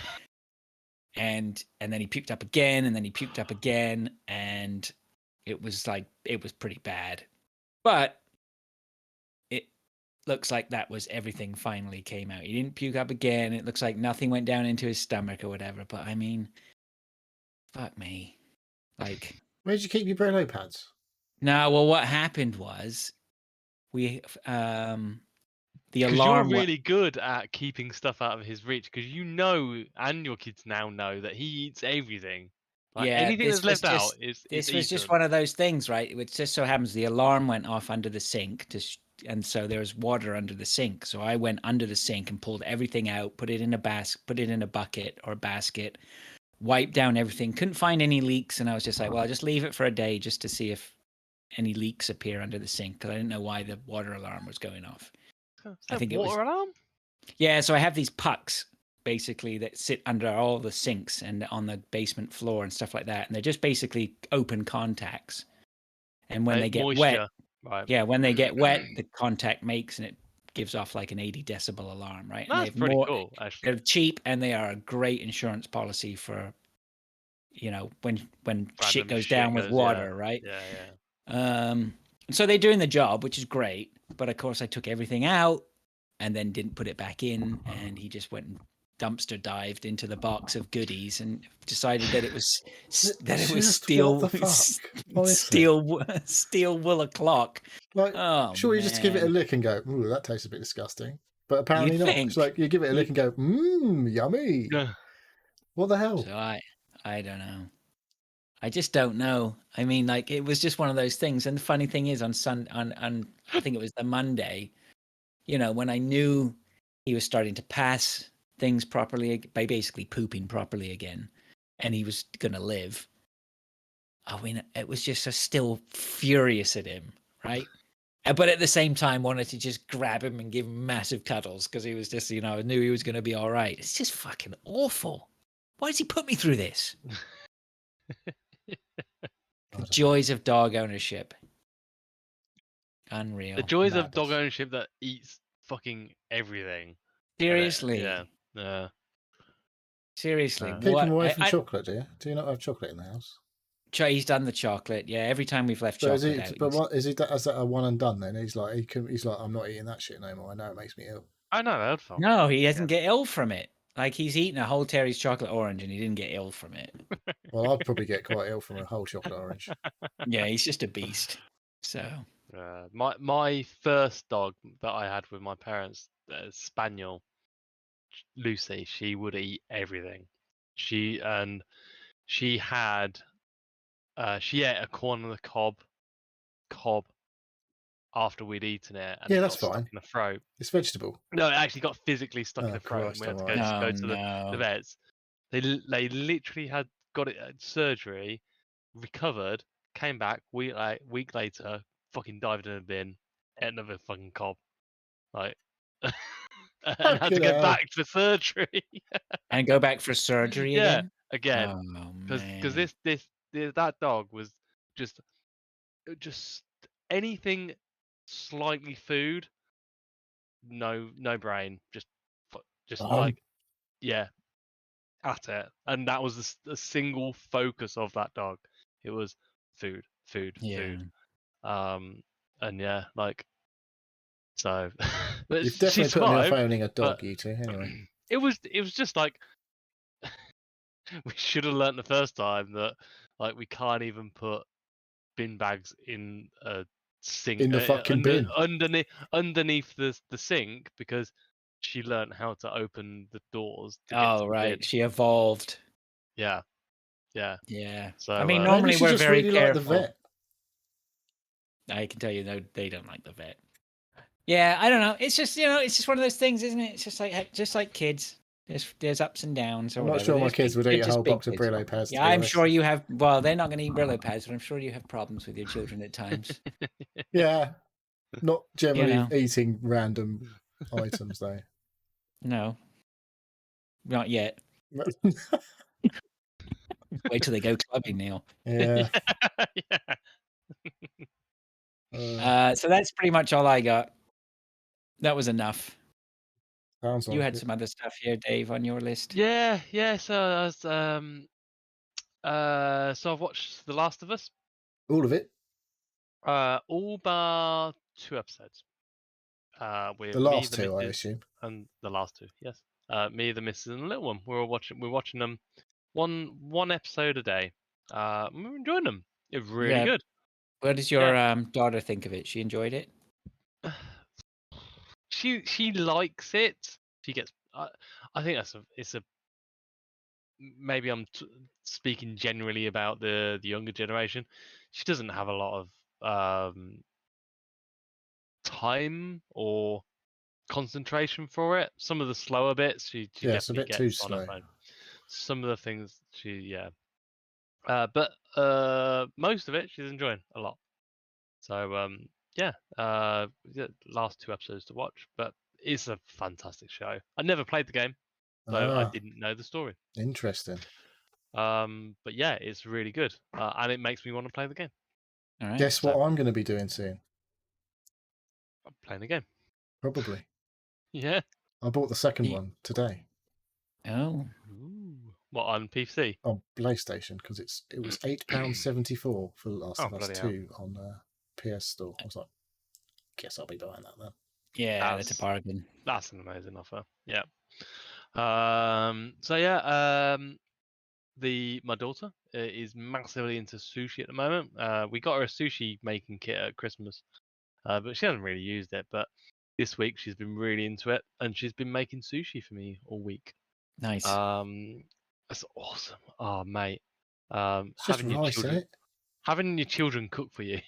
and then he puked up again, and then he puked up again, and it was pretty bad. But it looks like that was everything finally came out. He didn't puke up again. It looks like nothing went down into his stomach or whatever. But I mean, fuck me. Like, where did you keep your Brillo pads? no, well, what happened was we the Because you're alarm really good at keeping stuff out of his reach, because you know, and your kids now know, that he eats everything. Like anything that's left out is eaten. one of those things, right? It just so happens the alarm went off under the sink and so there was water under the sink. So I went under the sink and pulled everything out, put it in a bucket or a basket, wiped down everything. Couldn't find any leaks, and I was just like, well, I'll just leave it for a day just to see if any leaks appear under the sink, because I didn't know why the water alarm was going off. I think water alarm. Yeah, so I have these pucks basically that sit under all the sinks and on the basement floor and stuff like that, and they're just basically open contacts. And when they get moisture. wet, yeah, when they get wet, the contact makes and it gives off like an 80 decibel alarm, right? And That's pretty cool, actually. They're cheap and they are a great insurance policy for, you know, when shit goes down with water, right? Yeah. So they're doing the job, which is great. But of course, I took everything out and then didn't put it back in, and he just went and dumpster dived into the box of goodies and decided that it was steel what the fuck? steel wool o'clock. Like, oh, sure, you man. just give it a lick and go, ooh, that tastes a bit disgusting. But apparently not. Think? It's like you give it a lick and go, yummy. What the hell? So I don't know. I just don't know. I mean, like, it was just one of those things. And the funny thing is, on I think it was the Monday, when I knew he was starting to pass things properly by basically pooping properly again, and he was going to live. I mean, it was just still furious at him, right? But at the same time, wanted to just grab him and give him massive cuddles because he was just, I knew he was going to be all right. It's just fucking awful. Why does he put me through this? The joys of dog ownership. Unreal. The joys of dog Madness. ownership that eats fucking everything. Seriously. Yeah. Seriously. Keep What? him away from chocolate, do you? Do you not have chocolate in the house? He's done the chocolate. Yeah, every time we've left But chocolate out. But what is he? Is that a one and done? Then he's like, I'm not eating that shit no more. I know it makes me ill. I know that. No, he doesn't get ill from it. Like, he's eaten a whole Terry's chocolate orange and he didn't get ill from it. Well, I'd probably get quite ill from a whole chocolate orange. Yeah, he's just a beast. So my first dog that I had with my parents, Spaniel, Lucy, she would eat everything. She ate a corn on the cob after we'd eaten it, and it that's got stuck fine. in the throat. It's vegetable. No, it actually got physically stuck in the throat, Christ, and we had to go to the no. vets. They literally had got it at surgery, recovered, came back week later, fucking dived in a bin, ate another fucking cob, like, and had to go back for surgery. And go back for surgery Yeah, again? again, Oh, because man. that dog was just anything slightly food, no brain, just like, yeah, at it, and that was the single focus of that dog. It was food, Yeah. and yeah, like, so You've she definitely put me off survived, owning a dog, but you two. Anyway, it was just like we should have learnt the first time that, like, we can't even put bin bags in a sink in the fucking bin. underneath the sink, because she learnt how to open the doors to get to Oh, the right. bin. She evolved. Yeah. Yeah. So I mean, Maybe normally she we're just very really like the careful. vet. I can tell you, no, they don't like the vet. Yeah, I don't know. It's just, it's just one of those things, isn't it? It's just like kids. There's ups and downs or I'm whatever. not sure my There's kids would they're eat a just whole big box of kids. Brillo pads. Yeah, I'm sure you have. Well, they're not going to eat Brillo pads, but I'm sure you have problems with your children at times. Yeah, not generally know. eating random items though. No, not yet. Wait till they go clubbing, Neil. Yeah. So that's pretty much all I got. That was enough. Sounds like You had it. some other stuff here, Dave, on your list. Yeah. So I was, so I've watched The Last of Us. All of it. All bar 2 episodes. With The me, last the two, I missus, assume. and the last 2. Yes. Me, the missus, and the little one. We're watching them one episode a day. We're enjoying them. It's really good. What does your daughter think of it? She enjoyed it? She likes it. She gets. I think it's a. Maybe I'm speaking generally about the younger generation. She doesn't have a lot of time or concentration for it. Some of the slower bits she it's a definitely bit too gets on her slow. phone. Some of the things but most of it she's enjoying a lot. So last 2 episodes to watch, but it's a fantastic show. I never played the game, so I didn't know the story. Interesting. But yeah, it's really good, and it makes me want to play the game. All right. Guess what I'm going to be doing soon? I'm playing the game. Probably. Yeah. I bought the second one today. Oh. Ooh. What, on PC? On PlayStation, because it was £8.74 for The Last of Us 2 on PS Store. I was like, guess I'll be buying that then. Yeah, that's a bargain. That's an amazing offer. Yeah. So yeah, my daughter is massively into sushi at the moment. We got her a sushi making kit at Christmas, but she hasn't really used it. But this week she's been really into it, and she's been making sushi for me all week. Nice. That's awesome. Oh, mate, It's just rice, isn't it? having your children cook for you,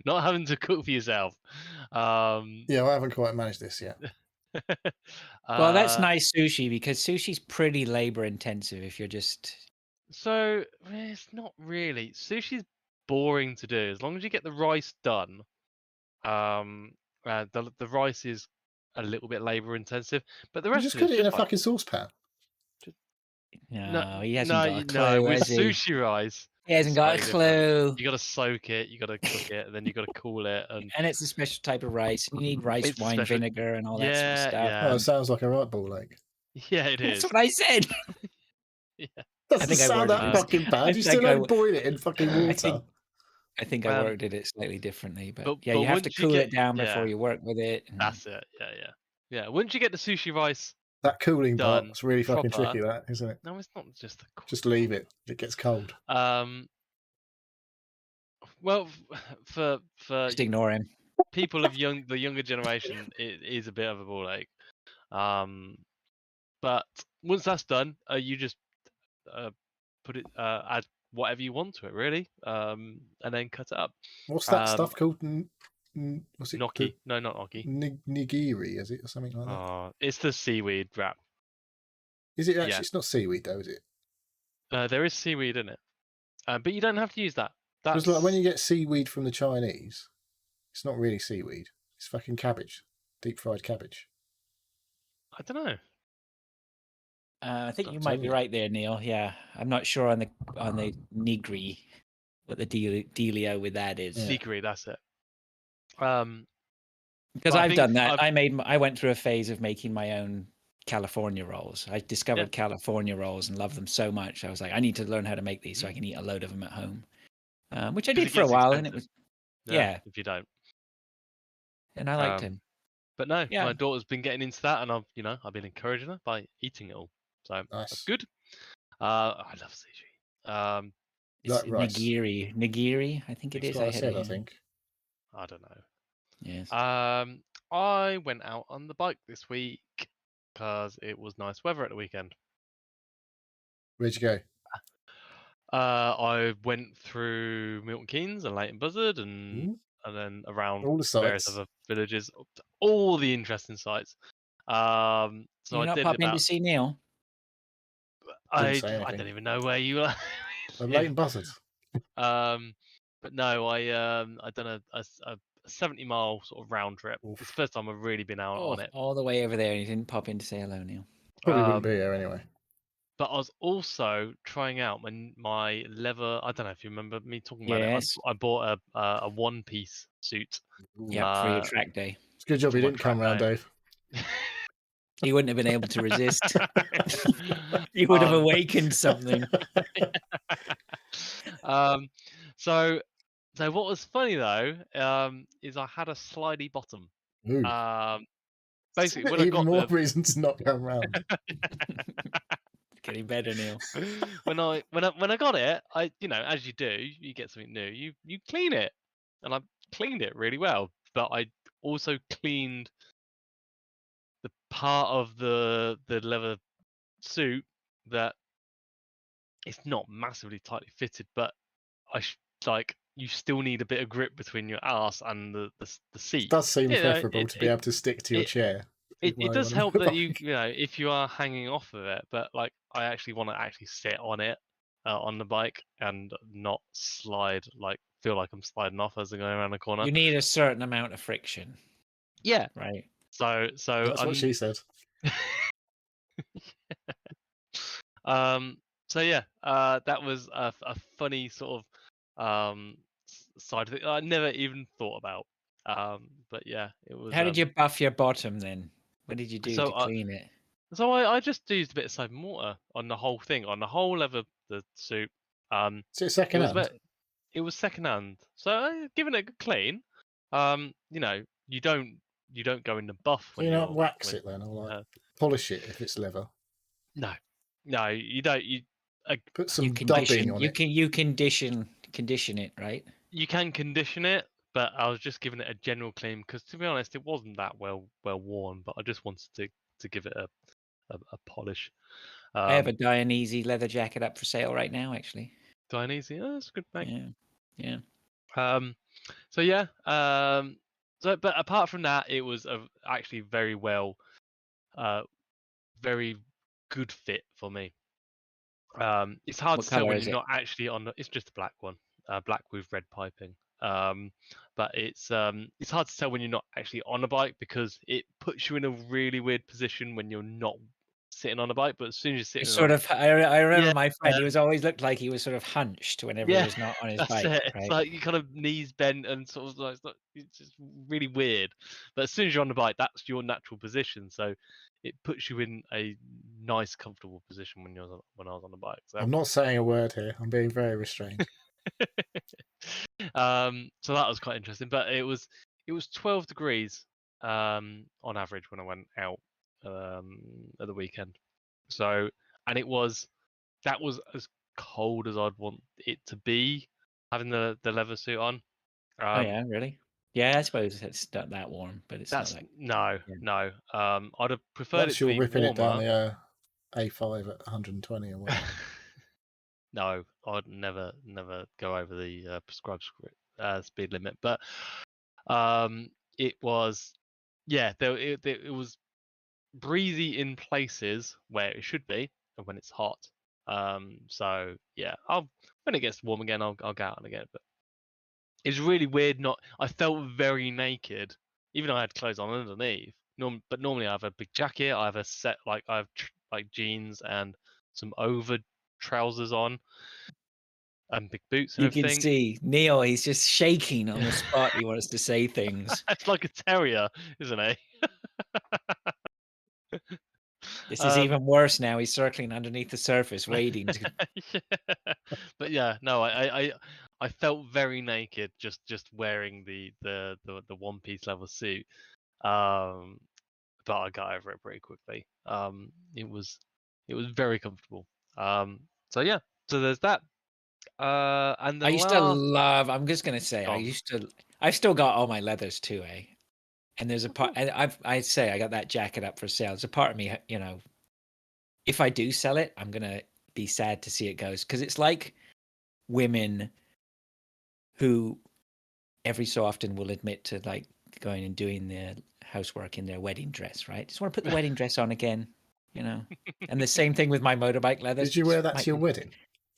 not having to cook for yourself. Yeah, I haven't quite managed this yet. Well, that's nice sushi because sushi's pretty labor intensive if you're just. So it's not really. Sushi's boring to do as long as you get the rice done. The rice is a little bit labor intensive, but the You rest just of cook it's it in just a fucking saucepan. No, he no, hasn't got a clue, with has he? sushi rice. He hasn't got a Slightly different. clue. You got to soak it, you got to cook it, and then you got to cool it, and And it's a special type of rice. You need rice it's wine special. vinegar and all that sort of Yeah, stuff. Oh, yeah, it sounds like a right ball ache. yeah. It That's is. what I said. Yeah. Doesn't think I sound worded that this. fucking I bad. You think still I don't boil it in fucking water. I think I Um, worded it slightly differently, but but yeah, you have to once you cool get it down before yeah, you work with it. and- that's it. Yeah. Once you get the sushi rice That cooling done part's really fucking proper, tricky, that, isn't it? no, it's not just the Just leave it. It gets cold. Well, for Just ignore him. people of the younger generation, it is a bit of a ball ache. But once that's done, you just put it add whatever you want to it, really, and then cut it up. What's that Um, stuff called? What's it? Gnocchi? No, not gnocchi. Nigiri, is it, or something like that? Oh, it's the seaweed wrap. Is it actually? Yeah. It's not seaweed, though, is it? There is seaweed in it, but you don't have to use that. Because That's like when you get seaweed from the Chinese, it's not really seaweed. It's fucking cabbage, deep fried cabbage. I don't know. I think you That's might be it. right there, Neil. Yeah, I'm not sure on the nigri what the dealio with that is. Yeah. Nigiri, that's it. Because But I I've think done that. I went through a phase of making my own California rolls. I discovered California rolls and loved them so much. I was like, I need to learn how to make these so I can eat a load of them at home, which I 'cause did it for a gets while, and it expensive. was yeah, If you don't. and I liked him. But no, Yeah. my daughter's been getting into that, and I've been encouraging her by eating it all. So Nice. that's good. I love sushi. It's Like rice. nigiri, I think it That's is. what I had said, it. I think. I don't know. Yes. I went out on the bike this week because it was nice weather at the weekend. Where'd you go? I went through Milton Keynes and Leighton Buzzard and then around All the various sites. other villages, all the interesting sites. So You I not did pop it in to about. see Neil? Didn't say I anything. don't even know where you are. Leighton Buzzard. But no, I done a 70-mile sort of round trip. Oof. It's the first time I've really been out on it. All the way over there, and you didn't pop in to say hello, Neil. Probably wouldn't be here anyway. But I was also trying out my leather. I don't know if you remember me talking about Yes. it. I bought a one-piece suit. Yeah, for your track day. It's a good job for you my didn't come track round, day. Dave. You wouldn't have been able to resist. You would have awakened something. So what was funny though, is I had a slidey bottom. Ooh. Basically, when I Even got more the reason to not come round. It's getting better, Neil. when I got it, I as you do, you get something new, you clean it, and I cleaned it really well. But I also cleaned the part of the leather suit that it's not massively tightly fitted, but you still need a bit of grip between your ass and the seat. It does seem You know, preferable to be able to stick to your chair. It does help that you if you are hanging off of it, but like I actually want to actually sit on it on the bike and not slide, like feel like I'm sliding off as I'm going around the corner. You need a certain amount of friction. Yeah. Right. So that's what she said. So yeah, that was a funny sort of side of it I never even thought about. But yeah, it was. How did you buff your bottom then? What did you do So, to clean it? So I just used a bit of soap and water on the whole thing, on the whole leather the suit. Is it second hand? It was second hand, so giving it a good clean. You don't go in the buff Do when you not you're wax it then, or like polish it if it's leather? No, you don't. Put some dubbing on it. You condition it, right? You can condition it, but I was just giving it a general clean because, to be honest, it wasn't that well worn. But I just wanted to give it a polish. I have a Dionysi leather jacket up for sale right now, actually. Dionysi, that's a good name. Yeah. So yeah. But apart from that, it was actually very well, very good fit for me. It's hard What to tell colour when is you're it? not actually on. It's just a black one, black with red piping. But it's hard to tell when you're not actually on a bike because it puts you in a really weird position when you're not sitting on a bike. But as soon as you're It's sitting sort on, of. I remember yeah, my friend. He was always looked like he was sort of hunched whenever he yeah, was not on his that's bike, it. It's right? like you kind of knees bent and sort of like it's just really weird. But as soon as you're on the bike, that's your natural position. So it puts you in a nice, comfortable position when when I was on the bike. So I'm not saying a word here. I'm being very restrained. so that was quite interesting. But it was 12 degrees on average when I went out at the weekend. So and that was as cold as I'd want it to be, having the leather suit on. Oh yeah, really? Yeah, I suppose it's not that warm, but it's not That's like. no, Yeah. no. I'd have preferred it Once to you're be ripping it down warmer. the A5 at 120 or whatever. No, I'd never go over the prescribed speed limit. But it was, yeah, it was breezy in places where it should be, and when it's hot. So yeah, when it gets warm again, I'll go out and again. But it's really weird. I felt very naked, even though I had clothes on underneath. But normally I have a big jacket. I have a set I have like jeans and some over trousers on and big boots and You can everything. see Neil. He's just shaking on the spot. He wants to say things. It's like a terrier, isn't it? This is even worse now. He's circling underneath the surface, waiting to. Yeah. But yeah, no, I felt very naked just wearing the one piece leather suit. But I got over it pretty quickly. It was very comfortable. So yeah, so there's that. And the I used to last love. I'm just gonna say, I on, used to. I've still got all my leathers too, eh? And there's a part. And I'd say I got that jacket up for sale. There's a part of me, if I do sell it, I'm gonna be sad to see it goes because it's like women who every so often will admit to like going and doing the housework in their wedding dress, right? Just want to put the wedding dress on again, you know. And the same thing with my motorbike leathers. Did you wear that to your wedding?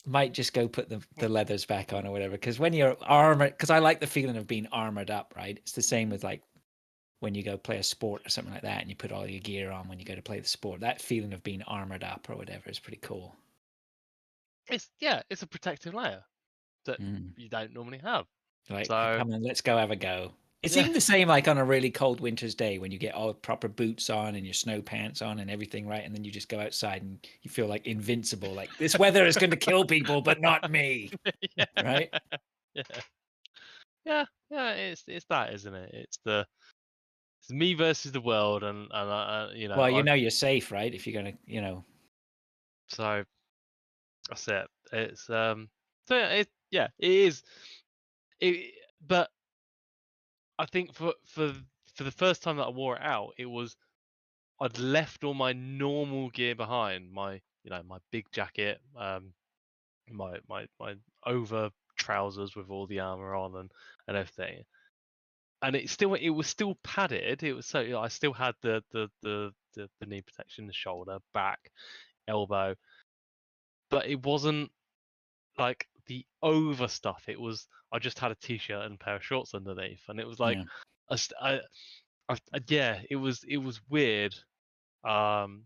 Might just go put the leathers back on or whatever. Because when you're armored, because I like the feeling of being armored up, right? It's the same with like when you go play a sport or something like that, and you put all your gear on when you go to play the sport. That feeling of being armored up or whatever is pretty cool. it's a protective layer that Mm. you don't normally have. Like, So come on, let's go have a go. It's yeah, even the same like on a really cold winter's day when you get all proper boots on and your snow pants on and everything, right? And then you just go outside and you feel like invincible. Like this weather is going to kill people, but not me, yeah, right? yeah, yeah. It's that, isn't it? It's me versus the world, and Well, you I've know you're safe, right? If you're gonna, so that's it. It's so yeah, it is. But I think for the first time that I wore it out, I'd left all my normal gear behind, my big jacket, my over trousers with all the armor on and everything. And it was still padded. It was so I still had the knee protection, the shoulder, back, elbow, but it wasn't like the over stuff. It was I just had a t-shirt and a pair of shorts underneath, and it was like yeah. yeah, it was weird. Um,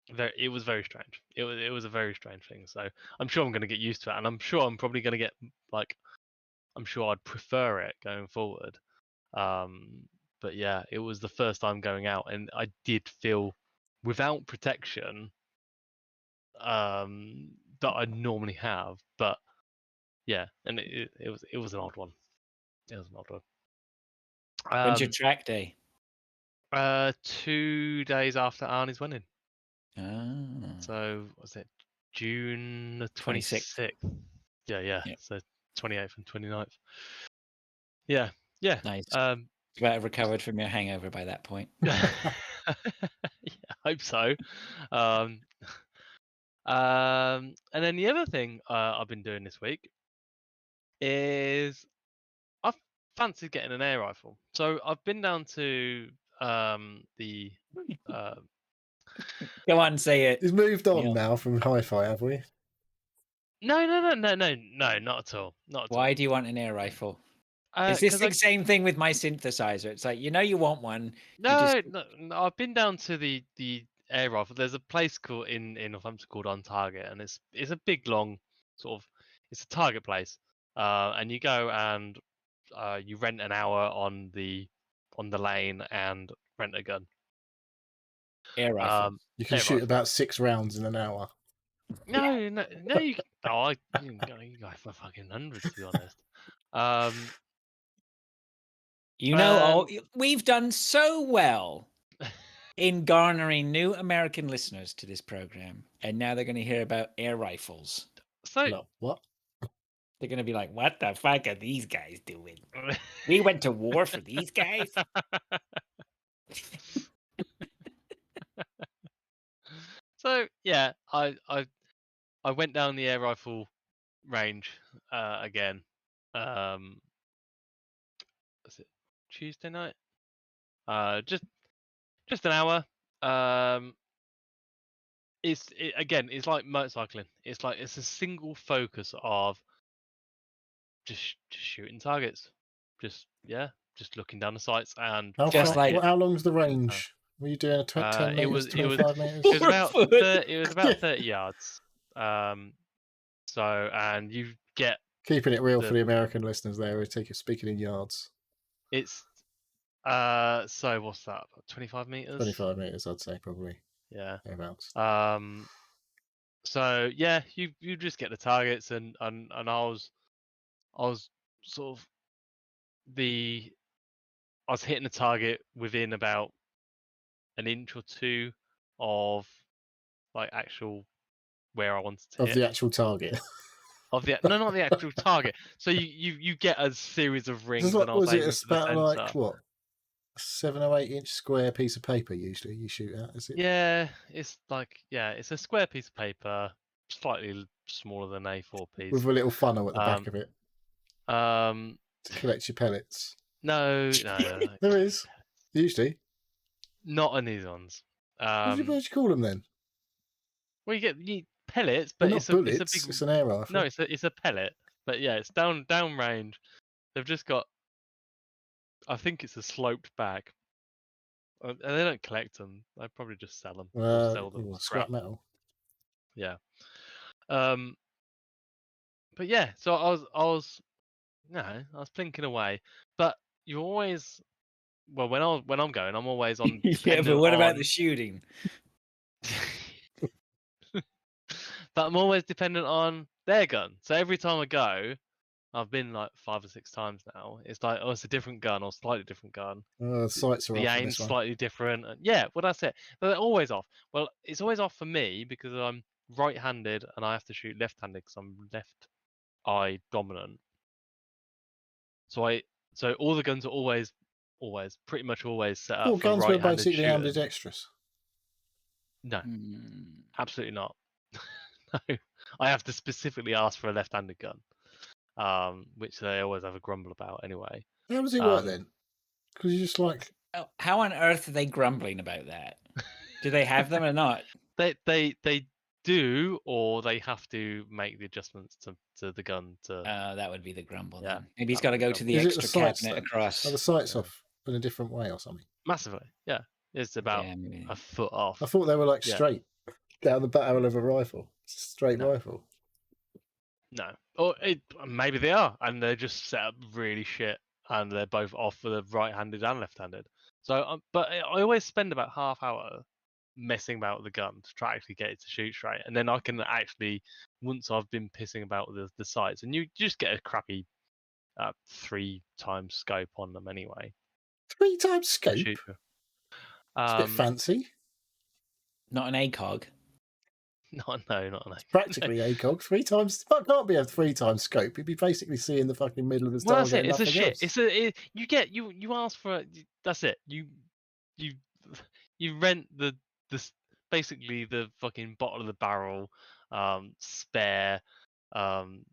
it was very strange. It was a very strange thing. So I'm sure I'm going to get used to it, and I'm sure I'm probably going to get like I'm sure I'd prefer it going forward. But yeah, it was the first time going out, and I did feel without protection that I normally have. But yeah, and it was an odd one. It was an odd one. When's your track day? 2 days after Arnie's wedding. Ah, So was it June the 26th. 26th? Yeah. Yeah, So 28th and 29th. Yeah. nice. Um, About recovered from your hangover by that point. Yeah, I hope so. Um, and then the other thing I've been doing this week is I've fancied getting an air rifle. So I've been down to the uh, Go on, say it. He's moved on Neil. now from hi-fi, have we? no, not at all, not at Why all. do you want an air rifle? Is this Because the same thing with my synthesizer? It's like, you know you want one, you just no, I've been down to the air rifle. There's a place called in Northampton called On Target, and it's a big long sort of it's a Target place. And you go and you rent an hour on the lane and rent a gun. air rifle. You can Air shoot rifle. about 6 rounds in an hour. No, you. Oh, you go for fucking hundreds, to be honest. You know, And we've done so well in garnering new American listeners to this program, and now they're going to hear about air rifles. so No, what? They're going to be like, "What the fuck are these guys doing? We went to war for these guys." so yeah, I went down the air rifle range again. Was it Tuesday night? Just an hour. Again, it's like motorcycling. It's like it's a single focus of just shooting targets. Just looking down the sights and How Just far? trying to like hit. How long's the range? Were you doing a 10 It meters, was 25 meters? it was 4 about foot. it was about 30 yards. So and you get Keeping it real the for the American listeners there. We take it speaking in yards. it's so what's that? 25 meters. 25 meters, I'd say, probably. Yeah. Thereabouts. So yeah, you just get the targets and I was sort of I was hitting the target within about an inch or two of like actual where I wanted to Of hit. the actual target. Of the no, not the actual target. So you get a series of rings, Just like, and I was was it aiming for the about center. like what? A 7 or 8 inch square piece of paper usually you shoot at, is it? Yeah, it's a square piece of paper, slightly smaller than A4 piece. With a little funnel at the back Um, of it um, to collect your pellets. no, There is. Usually. not on these ones. What do you call them then? Well, you pellets, They're but not it's a bullets, big. it's an air rifle. No, it's a pellet, but yeah, it's down range. They've just got. I think it's a sloped bag. And they don't collect them. They probably just sell them or sell them scrap metal. Yeah. But yeah, so I was plinking away. But you always when I'm going, I'm always on Yeah, dependent but what about on the shooting? but I'm always dependent on their gun. So every time I go, I've been like 5 or 6 times now. It's like, oh, it's a different gun or slightly different gun. The sights are The off on aim's this one. slightly different. Yeah, well, that's it. But they're always off. Well, it's always off for me because I'm right-handed and I have to shoot left-handed because I'm left eye dominant. So all the guns are always, pretty much always set up All for guns were right-handed basically shooting. ambidextrous. No, Hmm. absolutely not. No, I have to specifically ask for a left-handed gun, which they always have a grumble about anyway. How does it work then? Because you just like How on earth are they grumbling about that? Do they have them or not? They do, or they have to make the adjustments to the gun to. That would be the grumble Yeah, then. Maybe he's that got to would be go the to the is it the extra sights cabinet then? across. Are the sights Yeah. off in a different way or something? Massively, yeah. It's about Yeah, maybe. a foot off. I thought they were like Yeah. straight down the barrel of a rifle. It's a straight No. rifle. No, or maybe they are, and they're just set up really shit, and they're both off for the right-handed and left-handed. So, but I always spend about half hour messing about with the gun to try actually get it to shoot straight, and then I can actually, once I've been pissing about with the sights, and you just get a crappy 3 times scope on them anyway. 3 times scope? to shoot you. It's a bit fancy. Not an ACOG. Not an Practically ACOG. 3 times. That can't be a 3 times scope. You'd be basically seeing the fucking middle of the Well, target. that's it. It's a nothing shit. else. You ask for. That's it. You you rent basically the fucking bottom of the barrel, spare, um,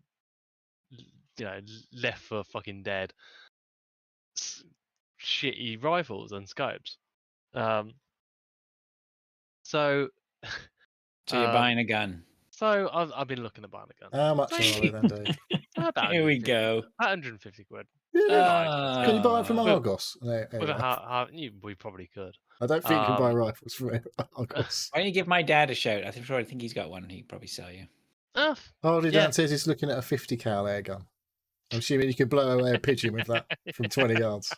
left for fucking dead, shitty rifles and scopes. So, So you're buying a gun. so I've been looking at buying a gun. How much are they then, Dave? About Here we 150 go. About 150 quid. Really? Not expensive. Can you buy it from Uh, Argos? With a we probably could. I don't think you can buy Um, rifles from Argos. Why don't you give my dad a shout? I think he's got one. He'd probably sell you. Harley Yeah. Dan says he's looking at a 50 cal air gun. I'm assuming you could blow away a pigeon with that from 20 yards.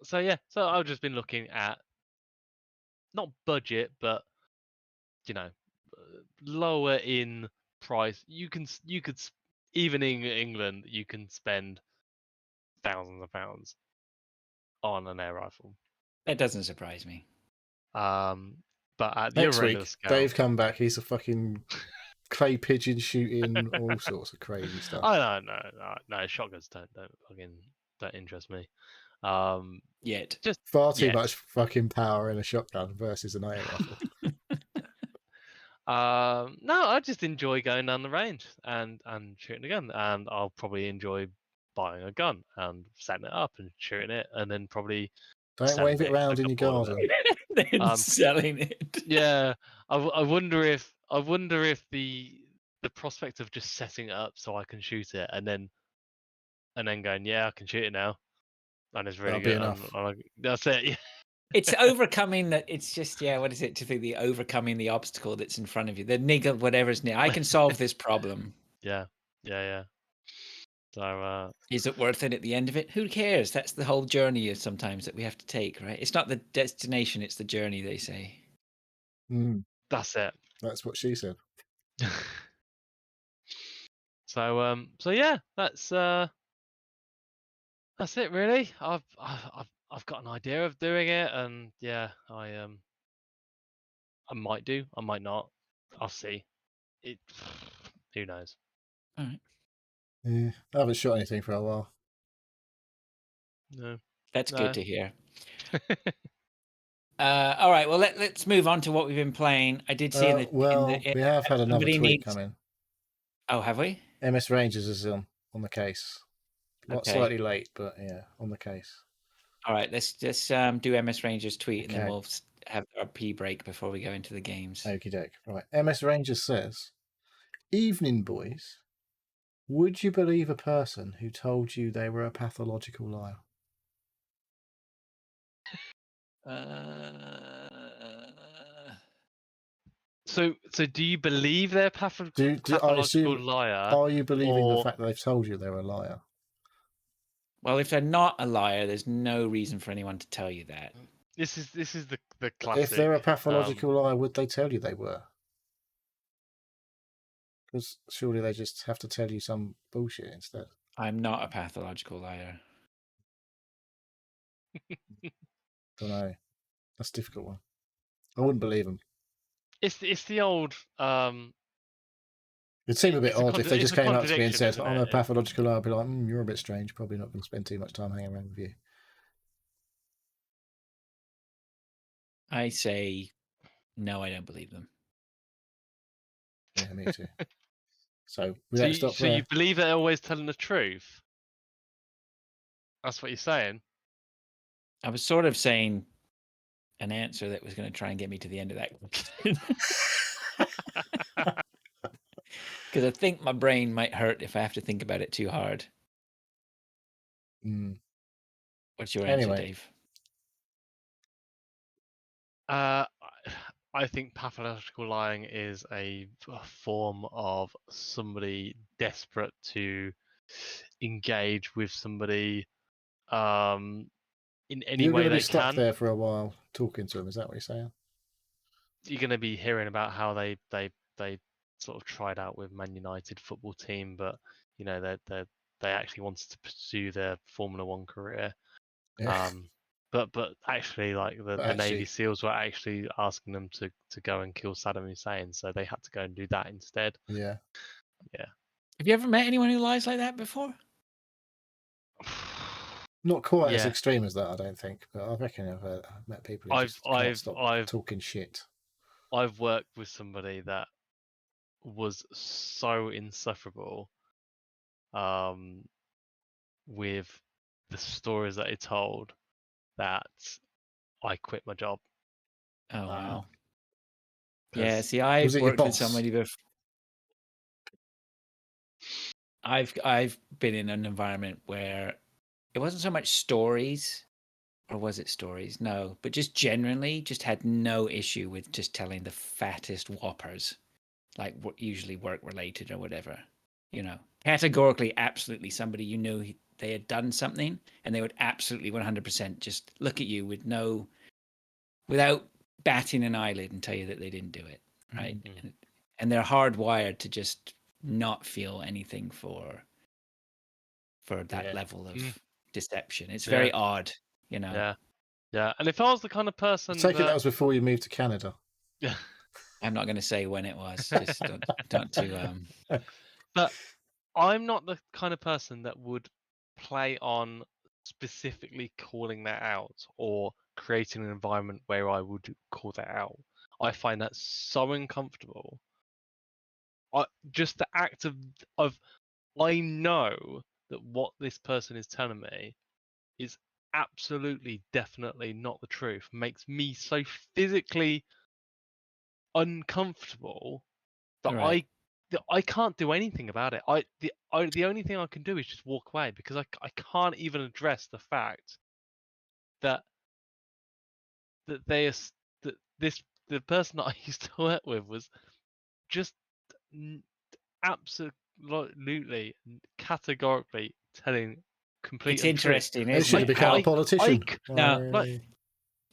So yeah, so I've just been looking at not budget, but lower in price. You could even in England, you can spend thousands of pounds on an air rifle. That doesn't surprise me. But at the Next other end week, of the scale, Dave come back. He's a fucking clay pigeon shooting, all sorts of crazy stuff. Oh no, shotguns don't interest me. Yet. Just Far too yet. much fucking power in a shotgun versus an air rifle. No, I just enjoy going down the range and shooting a gun, and I'll probably enjoy buying a gun and setting it up and shooting it, and then probably Don't selling wave it a around in your couple of them. garden. Then selling it. Yeah, I wonder if the prospect of just setting it up so I can shoot it and then going, yeah, I can shoot it now, and it's really That'll be good. enough. That's it. Yeah. It's overcoming that. It's just, what is it? To think the overcoming the obstacle that's in front of you, the niggle, whatever's near. I can solve this problem. Yeah. So is it worth it at the end of it? Who cares? That's the whole journey sometimes that we have to take, right? It's not the destination, it's the journey, they say. That's it. That's what she said. So yeah, that's it really. I've got an idea of doing it, and yeah, I might do, I might not. I'll see. Who knows? All right. Yeah, I haven't shot anything for a while. No. That's No. good to hear. All right, well let's move on to what we've been playing. I did see we have had another tweet come in. Oh, have we? MS Rangers is on the case. Slightly late, but yeah, on the case. All right, let's just do MS Rangers tweet, and then we'll have our pee break before we go into the games. Okie doke. Right. MS Rangers says, "Evening, boys. Would you believe a person who told you they were a pathological liar?" So do you believe they're pathological liar? Are you believing the fact that they've told you they're a liar? Well, if they're not a liar, there's no reason for anyone to tell you that. This is the classic. If they're a pathological liar, would they tell you they were? Because surely they just have to tell you some bullshit instead. I'm not a pathological liar. Don't know. That's a difficult one. I wouldn't believe them. It's the old. It'd seem a bit odd if they just came up to me and said, "I'm a pathological liar." I'd be like, "You're a bit strange. Probably not going to spend too much time hanging around with you." I say, no, I don't believe them. Yeah, me too. So we don't stop there. So you believe they're always telling the truth? That's what you're saying? I was sort of saying an answer that was going to try and get me to the end of that question. Because I think my brain might hurt if I have to think about it too hard. What's your answer, Dave? I think pathological lying is a form of somebody desperate to engage with somebody in any way they can. You're going to be stuck there for a while talking to them. Is that what you're saying? You're going to be hearing about how they sort of tried out with Man United football team, but they actually wanted to pursue their Formula One career. Yeah. But actually, like the Navy SEALs were actually asking them to go and kill Saddam Hussein, so they had to go and do that instead. Yeah. Yeah. Have you ever met anyone who lies like that before? Not quite as Yeah. extreme as that, I don't think. But I reckon I've met people who just can't stop talking shit. I've worked with somebody that was so insufferable with the stories that he told that I quit my job. Oh wow. Yeah, 'Cause see, Was I've it your worked with boss? somebody before. I've been in an environment where it wasn't so much stories, or was it stories? No, but just generally, just had no issue with just telling the fattest whoppers, like usually work related or whatever. You know, categorically, absolutely, somebody you knew they had done something, and they would absolutely 100% just look at you with no, without batting an eyelid, and tell you that they didn't do it, right? Mm-hmm. And they're hardwired to just not feel anything for that level of deception. It's very odd, you know. Yeah. And if I was the kind of I person take it that that was before you moved to Canada. yeah, I'm not going to say when it was. Just don't to but I'm not the kind of person that would play on specifically calling that out or creating an environment where I would call that out. I find that so uncomfortable. Just the act of I know that what this person is telling me is absolutely, definitely not the truth. Makes me so physically uncomfortable that right. I can't do anything about it. The only thing I can do is just walk away because I can't even address the fact that that they are that the person that I used to work with was just absolutely categorically telling complete It's untruth. interesting, They isn't should have it? become a How politician. no, like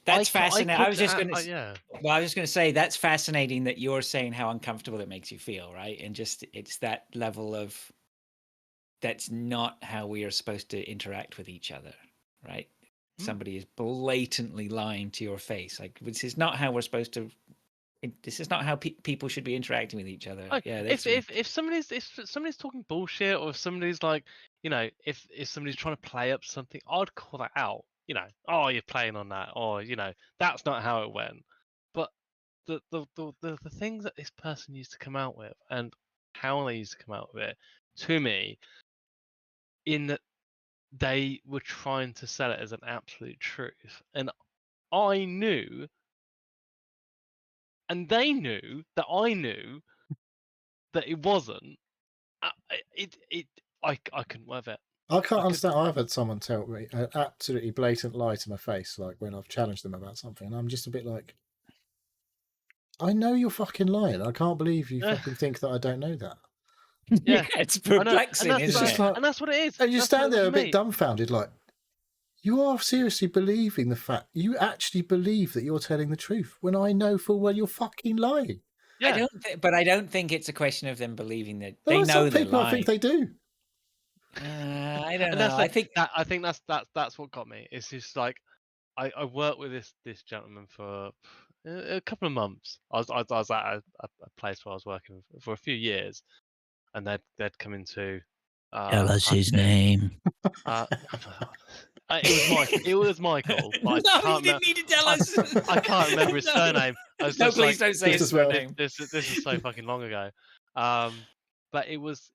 that's I fascinating. could yeah. Well, I was just going to say that's fascinating that you're saying how uncomfortable it makes you feel, right? And just it's that level of that's not how we are supposed to interact with each other, right? Somebody is blatantly lying to your face. Like this is not how we're supposed to. This is not how people should be interacting with each other. Like, Yeah, if somebody's talking bullshit, or if somebody's like, if somebody's trying to play up something, I'd call that out. Oh, you're playing on that, or that's not how it went. But the things that this person used to come out with, and how they used to come out with it, to me, in that they were trying to sell it as an absolute truth, and I knew, and they knew that I knew that it wasn't. I couldn't work it. I can't understand. I've had someone tell me an absolutely blatant lie to my face, like when I've challenged them about something, and I'm just a bit like, I know you're fucking lying. I can't believe you fucking think that I don't know that. Yeah, it's I know, perplexing, and isn't it? and that's what it is. And you That's stand what there it a was bit me. dumbfounded, like, you are seriously believing the fact, you actually believe that you're telling the truth when I know full well you're fucking lying. Yeah, I don't think it's a question of them believing that There they are some know they're people I think lying. they do. I don't and know. I think that's what got me. It's just like I worked with this gentleman for a couple of months. I was at a place where I was working for a few years, and they'd come into tell us his practice. name. It was Michael. It was Michael, but No, I you can't. didn't need to tell us. I can't remember his No. surname. I was No, just please like, don't say Just his as well. surname. this is so fucking long ago. But it was,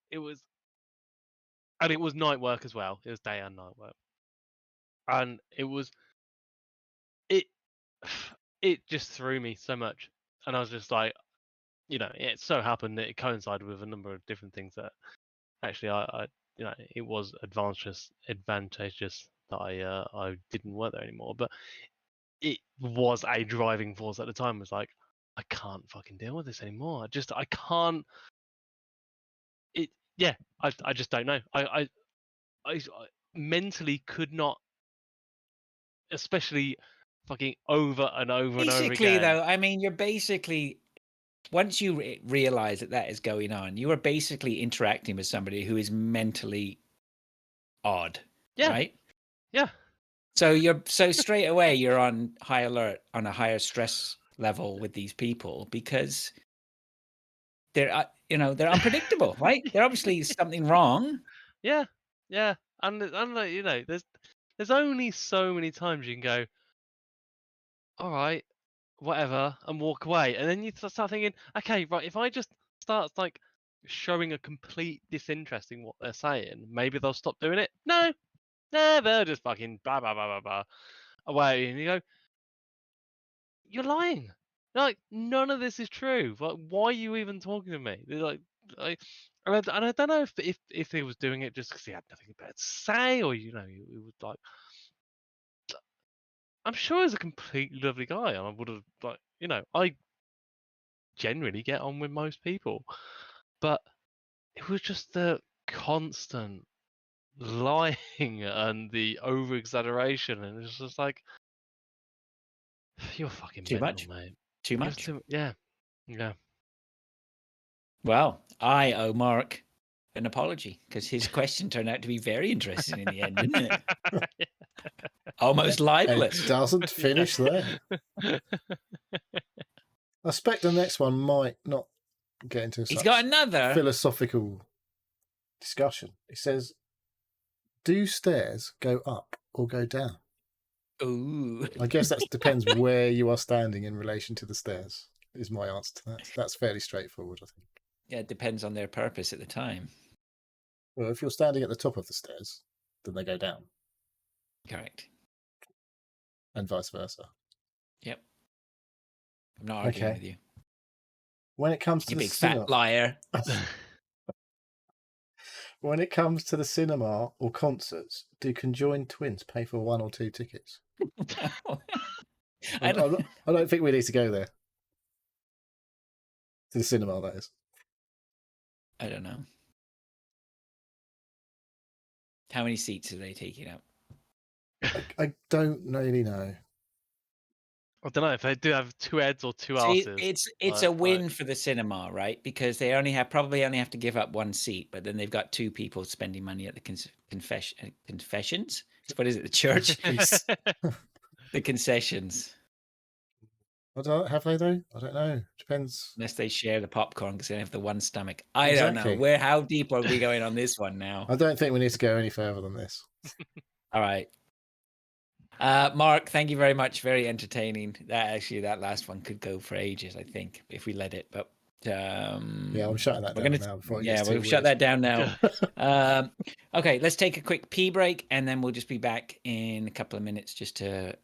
and it was night work as well. It was day and night work, and it it just threw me so much, and I was just like, it so happened that it coincided with a number of different things that actually I it was advantageous that I didn't work there anymore, but it was a driving force at the time. It was like, I can't fucking deal with this anymore. I can't. I just don't know. I mentally could not, especially fucking over and over and over Basically, again. though, I mean, you're basically once you realize that is going on, you are basically interacting with somebody who is mentally odd, Yeah, right? yeah, So straight away you're on high alert, on a higher stress level with these people because they're they're unpredictable, right? There obviously is something wrong. yeah, yeah. And like, there's only so many times you can go, all right, whatever, and walk away. And then you start thinking, okay, right, if I just start like showing a complete disinterest in what they're saying, maybe they'll stop doing it. No, they'll just fucking blah blah blah blah blah away. And you go, you're lying. Like none of this is true. Like, why are you even talking to me? They're like, and I don't know if he was doing it just because he had nothing better to say, or he was like, I'm sure he's a completely lovely guy, and I would have I generally get on with most people, but it was just the constant lying and the over exaggeration, and it's just like, you're fucking Too mental, much. mate. Too You're much. yeah, yeah. Well, I owe Mark an apology because his question turned out to be very interesting in the end, didn't it? Almost And it libelous. doesn't finish there. I expect the next one might not get into He's such got another. philosophical discussion. It says, do stairs go up or go down? Ooh. I guess that depends where you are standing in relation to the stairs, is my answer to that. That's fairly straightforward, I think. Yeah, it depends on their purpose at the time. Well, if you're standing at the top of the stairs, then they go down, Correct. and vice versa. Yep. I'm not arguing Okay. with you. When it comes to You the big cinema, fat liar. when it comes to the cinema or concerts, do conjoined twins pay for one or two tickets? I don't think we need to go there. To the cinema, that is. I don't know. How many seats are they taking up? I don't really know. I don't know if they do have two heads or two See, asses. it's a win for the cinema, right? Because they probably only have to give up one seat, but then they've got two people spending money at the confessions. What is it? The church? The concessions. Have they though? I don't know. Depends. Unless they share the popcorn because they have the one stomach. I Exactly. don't know. How deep are we going on this one now? I don't think we need to go any further than this. All right. Mark, thank you very much. Very entertaining. That last one could go for ages, I think, if we let it. But yeah, I'm shutting that down now before it gets too we'll weird. shut that down now. Okay, let's take a quick pee break, and then we'll just be back in a couple of minutes just to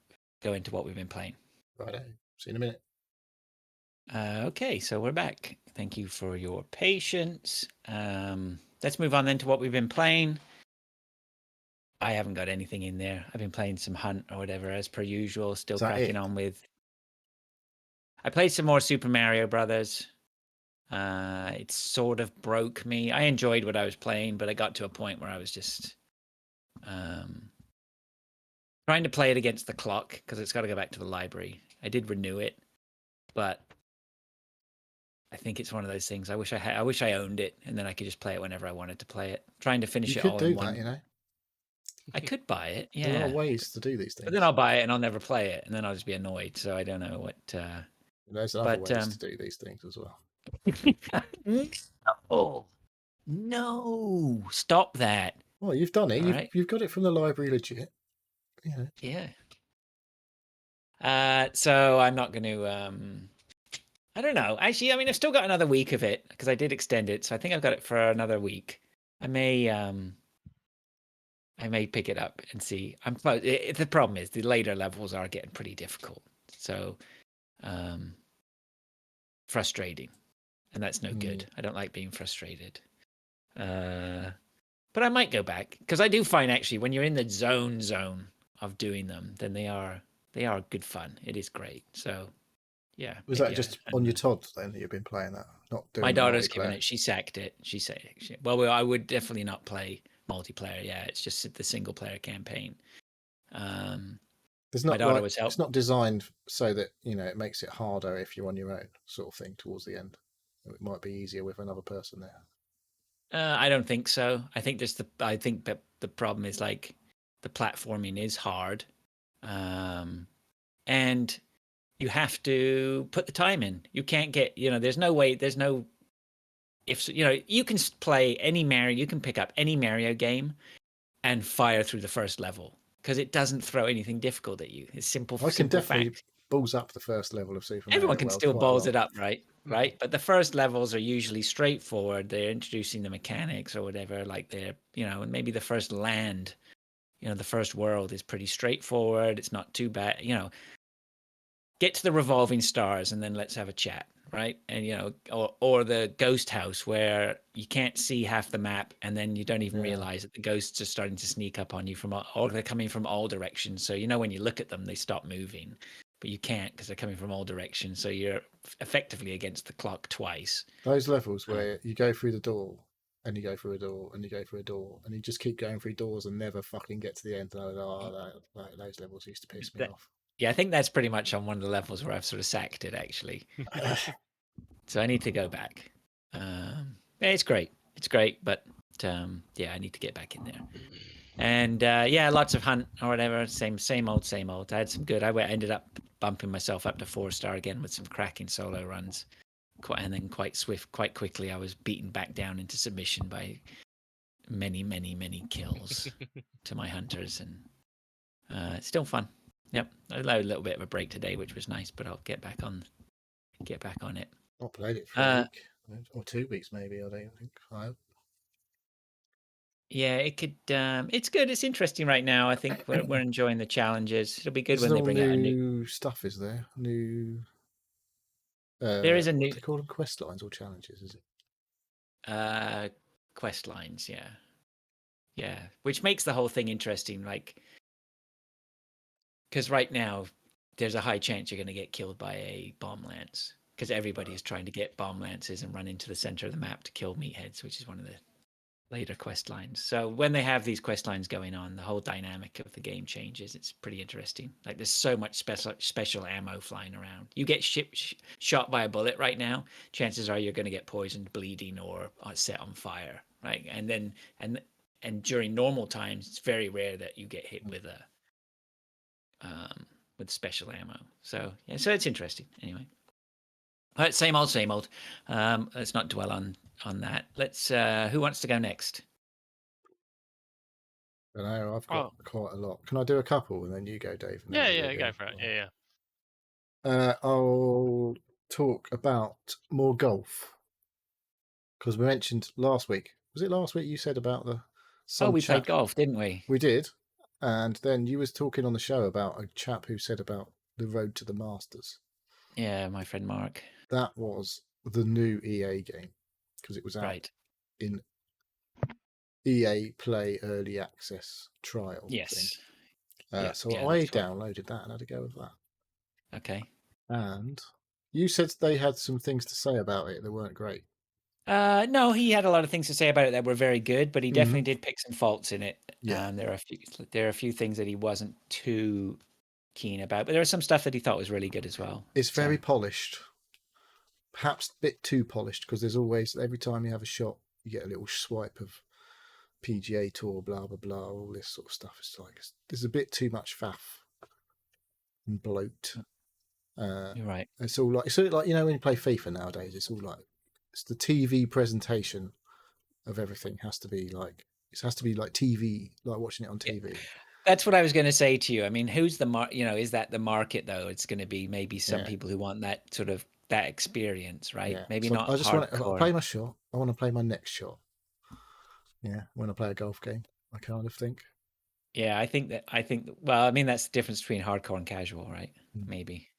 go into what we've been playing. Righto. See you in a minute. Okay, so we're back. Thank you for your patience. Let's move on then to what we've been playing. I haven't got anything in there. I've been playing some Hunt or whatever as per usual. Still cracking on with. I played some more Super Mario Brothers. It sort of broke me. I enjoyed what I was playing, but I got to a point where I was just trying to play it against the clock because it's got to go back to the library. I did renew it, but I think it's one of those things. I wish I owned it, and then I could just play it whenever I wanted to play it. Trying to finish it all in one. You know. I could buy it. Yeah, there are ways to do these things. But then I'll buy it and I'll never play it, and then I'll just be annoyed. So I don't know what. There's other ways to do these things as well. Oh no! Stop that! Well, you've done it. Right. You've got it from the library, legit. Yeah. So I'm not going to. I don't know. Actually, I mean, I've still got another week of it because I did extend it, so I think I've got it for another week. I may pick it up and see. The problem is the later levels are getting pretty difficult, so frustrating, and that's no good. I don't like being frustrated. But I might go back because I do find actually when you're in the zone of doing them, then they are good fun. It is great. So yeah. Was that just on your Todd then that you've been playing that? Not doing my daughter's given it. She sacked it. She said, well, I would definitely not play multiplayer. Yeah, it's just the single player campaign. There's not, my daughter was helping. It's not designed so that it makes it harder if you're on your own, sort of thing towards the end. It might be easier with another person there. I don't think so. I think I think that the problem is like the platforming is hard, and you have to put the time in. You can't get there's no way. There's no if you can play any Mario. You can pick up any Mario game and fire through the first level. because it doesn't throw anything difficult at you. It's simple, I can simple definitely facts. balls up the first level of Super Everyone Mario can World still quite a balls lot. it up, right? Right. But the first levels are usually straightforward. They're introducing the mechanics or whatever, like they're, and maybe the first land, the first world is pretty straightforward. It's not too bad, get to the revolving stars and then let's have a chat, right? And or the ghost house where you can't see half the map and then you don't even realize that the ghosts are starting to sneak up on you or they're coming from all directions. So when you look at them, they stop moving, but you can't because they're coming from all directions. So you're effectively against the clock twice. Those levels where you go through the door and you go through a door and you go through a door and you just keep going through doors and never fucking get to the end. And those levels used to piss me off. Yeah, I think that's pretty much on one of the levels where I've sort of sacked it actually. So I need to go back. It's great. It's great, but I need to get back in there. And lots of hunt or whatever. Same old. I had some good. I ended up bumping myself up to 4-star again with some cracking solo runs. And then quite quickly, I was beaten back down into submission by many, many, many kills to my hunters, and it's still fun. Yep, I had a little bit of a break today, which was nice, but I'll get back on it. Not played it for a week or 2 weeks, maybe. I don't think. Yeah, it could. It's good. It's interesting right now. I think we're enjoying the challenges. It'll be good There's when they all bring out a new. new stuff, is there? New. There is a What new do they call them? Quest lines or challenges? Is it? Quest lines. Yeah, which makes the whole thing interesting. Like, because right now there's a high chance you're going to get killed by a bomb lance because everybody is trying to get bomb lances and run into the center of the map to kill meatheads, which is one of the later quest lines. So when they have these quest lines going on, the whole dynamic of the game changes. It's pretty interesting. Like there's so much special ammo flying around. You get shot by a bullet right now, chances are you're going to get poisoned, bleeding, or set on fire, right? And then and during normal times, it's very rare that you get hit with special ammo. So so it's interesting. Anyway, all right, same old. Let's not dwell on that. Let's. Who wants to go next? I don't know. I've got quite a lot. Can I do a couple and then you go, Dave? And Yeah, go for it. Yeah. I'll talk about more golf because we mentioned last week. Was it last week you said about we played golf, didn't we? We did, and then you was talking on the show about a chap who said about the road to the Masters. Yeah, my friend Mark. That was the new EA game because it was out in EA Play Early Access trial. Yes. So I downloaded that and had a go with that. Okay. And you said they had some things to say about it that weren't great. No, he had a lot of things to say about it that were very good, but he definitely did pick some faults in it. Yeah. There are a few things that he wasn't too keen about, but there was some stuff that he thought was really good as well. It's very polished. Perhaps a bit too polished because there's always, every time you have a shot, you get a little swipe of PGA Tour, blah, blah, blah, all this sort of stuff. It's like, there's a bit too much faff and bloat. You're right. It's all like, when you play FIFA nowadays, it's all like, it's the TV presentation of everything has to be like TV, like watching it on TV. Yeah. That's what I was going to say to you. I mean, who's the is that the market though? It's going to be maybe some people who want that sort of that experience, right? Yeah. Maybe so not. I just want to play my shot. I want to play my next shot. Yeah, when I play a golf game, I kind of think. Yeah, I think. Well, I mean, that's the difference between hardcore and casual, right? Maybe.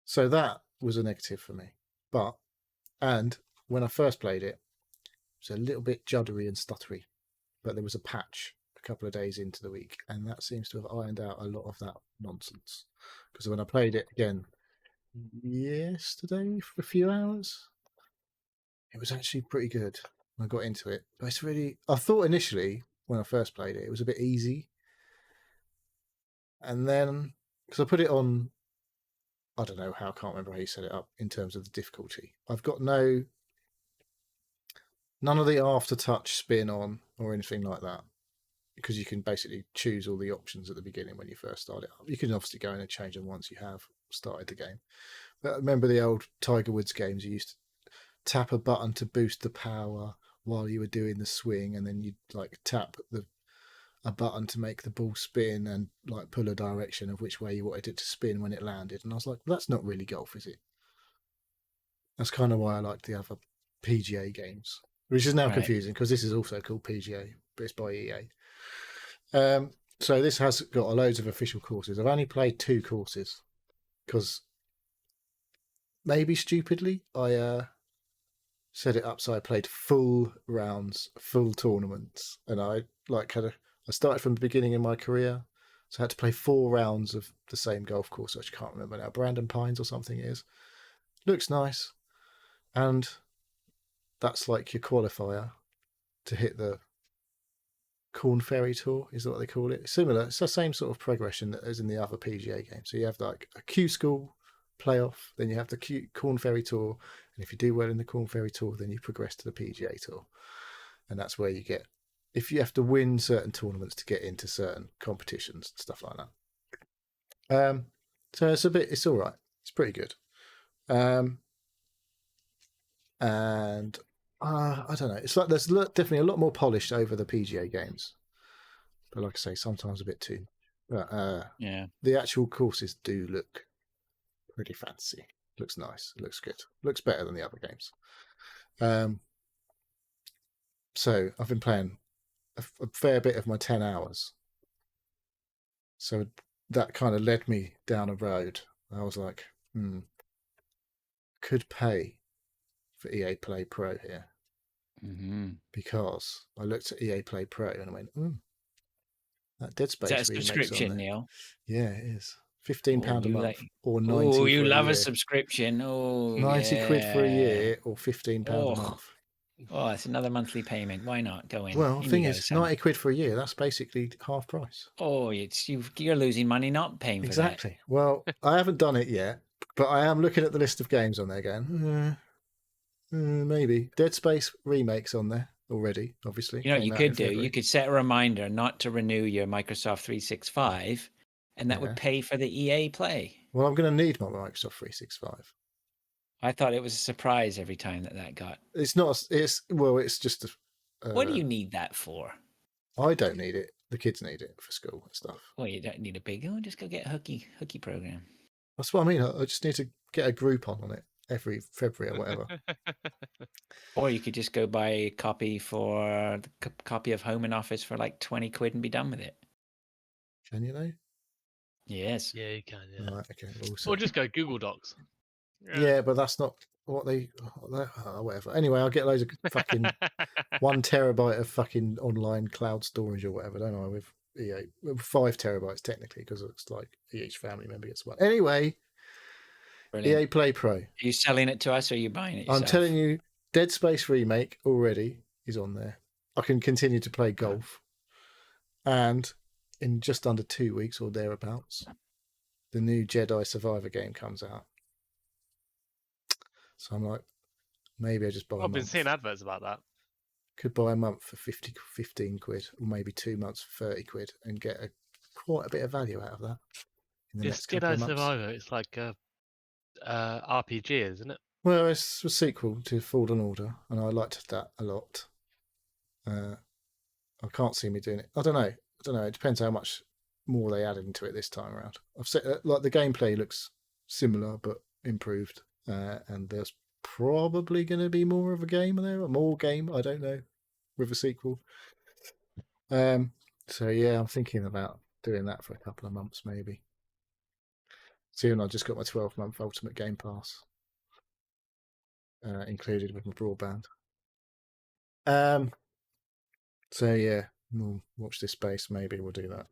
So that was a negative for me. And when I first played it, it was a little bit juddery and stuttery. But there was a patch a couple of days into the week, and that seems to have ironed out a lot of that nonsense. Because when I played it again yesterday for a few hours, it was actually pretty good. I got into it. But it's really, I thought initially when I first played it, it was a bit easy. And then, because I put it on, I don't know how, I can't remember how you set it up in terms of the difficulty. I've got none of the aftertouch spin on or anything like that, because you can basically choose all the options at the beginning when you first start it up. You can obviously go in and change them once you have started the game. But remember the old Tiger Woods games, you used to tap a button to boost the power while you were doing the swing, and then you'd like tap the a button to make the ball spin and like pull a direction of which way you wanted it to spin when it landed. And I was like, well, that's not really golf, is it? That's kind of why I like the other PGA games, which is now Right. confusing because this is also called PGA, but it's by EA. So this has got loads of official courses. I've only played 2 courses because maybe stupidly I set it up so I played full rounds, full tournaments, and I started from the beginning in my career, so I had to play 4 rounds of the same golf course, which I can't remember now, Brandon Pines or something it is. Looks nice, and that's like your qualifier to hit the Corn Ferry Tour, is what they call it. Similar, it's the same sort of progression that is in the other PGA games. So you have like a Q School playoff, then you have the Corn Ferry Tour, and if you do well in the Corn Ferry Tour, then you progress to the PGA Tour, and that's where you get, if you have to win certain tournaments to get into certain competitions and stuff like that. So it's all right. It's pretty good. And I don't know. It's like there's definitely a lot more polished over the PGA games, but like I say, sometimes a bit too. But Yeah. the actual courses do look pretty fancy. Looks nice. Looks good. Looks better than the other games. So I've been playing a fair bit of my 10 hours. So that kind of led me down a road. I was like, could pay for EA Play Pro here. Mm-hmm. Because I looked at EA Play Pro and I went, that Dead Is Space that a remake's subscription, on there. Neil? Yeah, it is. £15 a you month or Oh, 90 you for a love year. a subscription. Oh, 90 quid for a yeah. year or £15 a month. Oh, it's another monthly payment. Why not? Go in. Well, In thing you go, is, son. 90 quid for a year, that's basically half price. Oh, you're losing money not paying for that. Exactly. Well, I haven't done it yet, but I am looking at the list of games on there going, maybe. Dead Space remake's on there already, obviously. You know what Came you out in could do? February. You could set a reminder not to renew your Microsoft 365, and that Yeah. would pay for the EA Play. Well, I'm going to need my Microsoft 365. I thought it was a surprise every time that got. It's not. It's just. What do you need that for? I don't need it. The kids need it for school and stuff. Well, you don't need a big. Oh, just go get a hooky program. That's what I mean. I just need to get a Groupon on it every February or whatever. Or you could just go buy a copy for the copy of Home and Office for like 20 quid and be done with it. Can you though? Yes. Yeah, you can. Yeah. Right, okay. Or just go Google Docs. Yeah, but that's not what they. Whatever. Anyway, I'll get loads of fucking 1 terabyte of fucking online cloud storage or whatever, don't I? With EA, 5 terabytes technically, because it's like each family member gets one. Anyway, Brilliant. EA Play Pro. Are you selling it to us or are you buying it yourself? I'm telling you, Dead Space remake already is on there. I can continue to play golf, and in just under 2 weeks or thereabouts, the new Jedi Survivor game comes out. So I'm like, maybe I just buy a I've been month. seeing adverts about that. Could buy a month for 15 quid, or maybe 2 months for 30 quid, and get quite a bit of value out of that in the It's next couple of Jedi months. Survivor. It's like a RPG, isn't it? Well, it's a sequel to Fallen Order, and I liked that a lot. I can't see me doing it. I don't know. It depends how much more they added into it this time around. I've said like the gameplay looks similar but improved, and there's probably going to be more of a game there, more game. I don't know, with a sequel. So yeah, I'm thinking about doing that for a couple of months maybe. Soon I just got my 12-month Ultimate Game Pass included with my broadband. So yeah, we'll watch this space. Maybe we'll do that.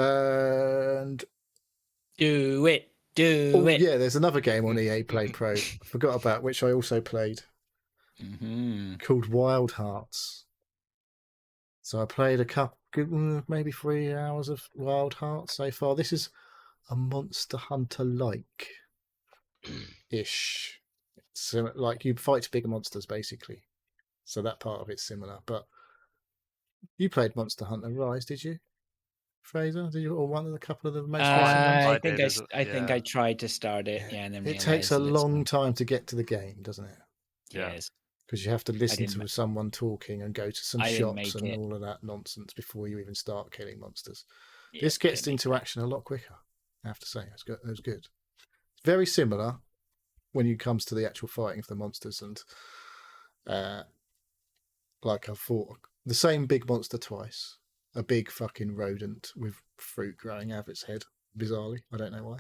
And Do it. Do it. Yeah, there's another game on EA Play Pro. I forgot about, which I also played, called Wild Hearts. So I played a couple, maybe 3 hours of Wild Hearts so far. This is a Monster Hunter-like ish. So like you fight bigger monsters basically. So that part of it's similar. But you played Monster Hunter Rise, did you, Fraser? Did you, or one of the couple of the most recent ones? I think I tried to start it. Yeah, and then it takes a long time to get to the game, doesn't it? Yes. because you have to listen didn't. to someone talking and go to some I didn't shops make and it. all of that nonsense before you even start killing monsters. Yeah, This I gets didn't make into that. action a lot quicker, I have to say. It was good. Very similar when it comes to the actual fighting of the monsters, and like I've fought the same big monster twice. A big fucking rodent with fruit growing out of its head, bizarrely. I don't know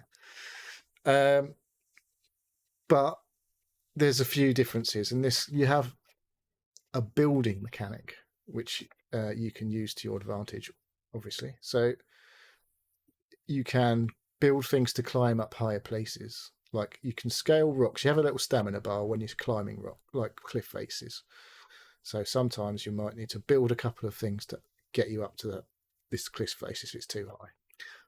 why. But there's a few differences. In this, you have a building mechanic, which you can use to your advantage, obviously. So you can build things to climb up higher places. Like you can scale rocks. You have a little stamina bar when you're climbing rock, like cliff faces. So sometimes you might need to build a couple of things to get you up to this cliff face if it's too high.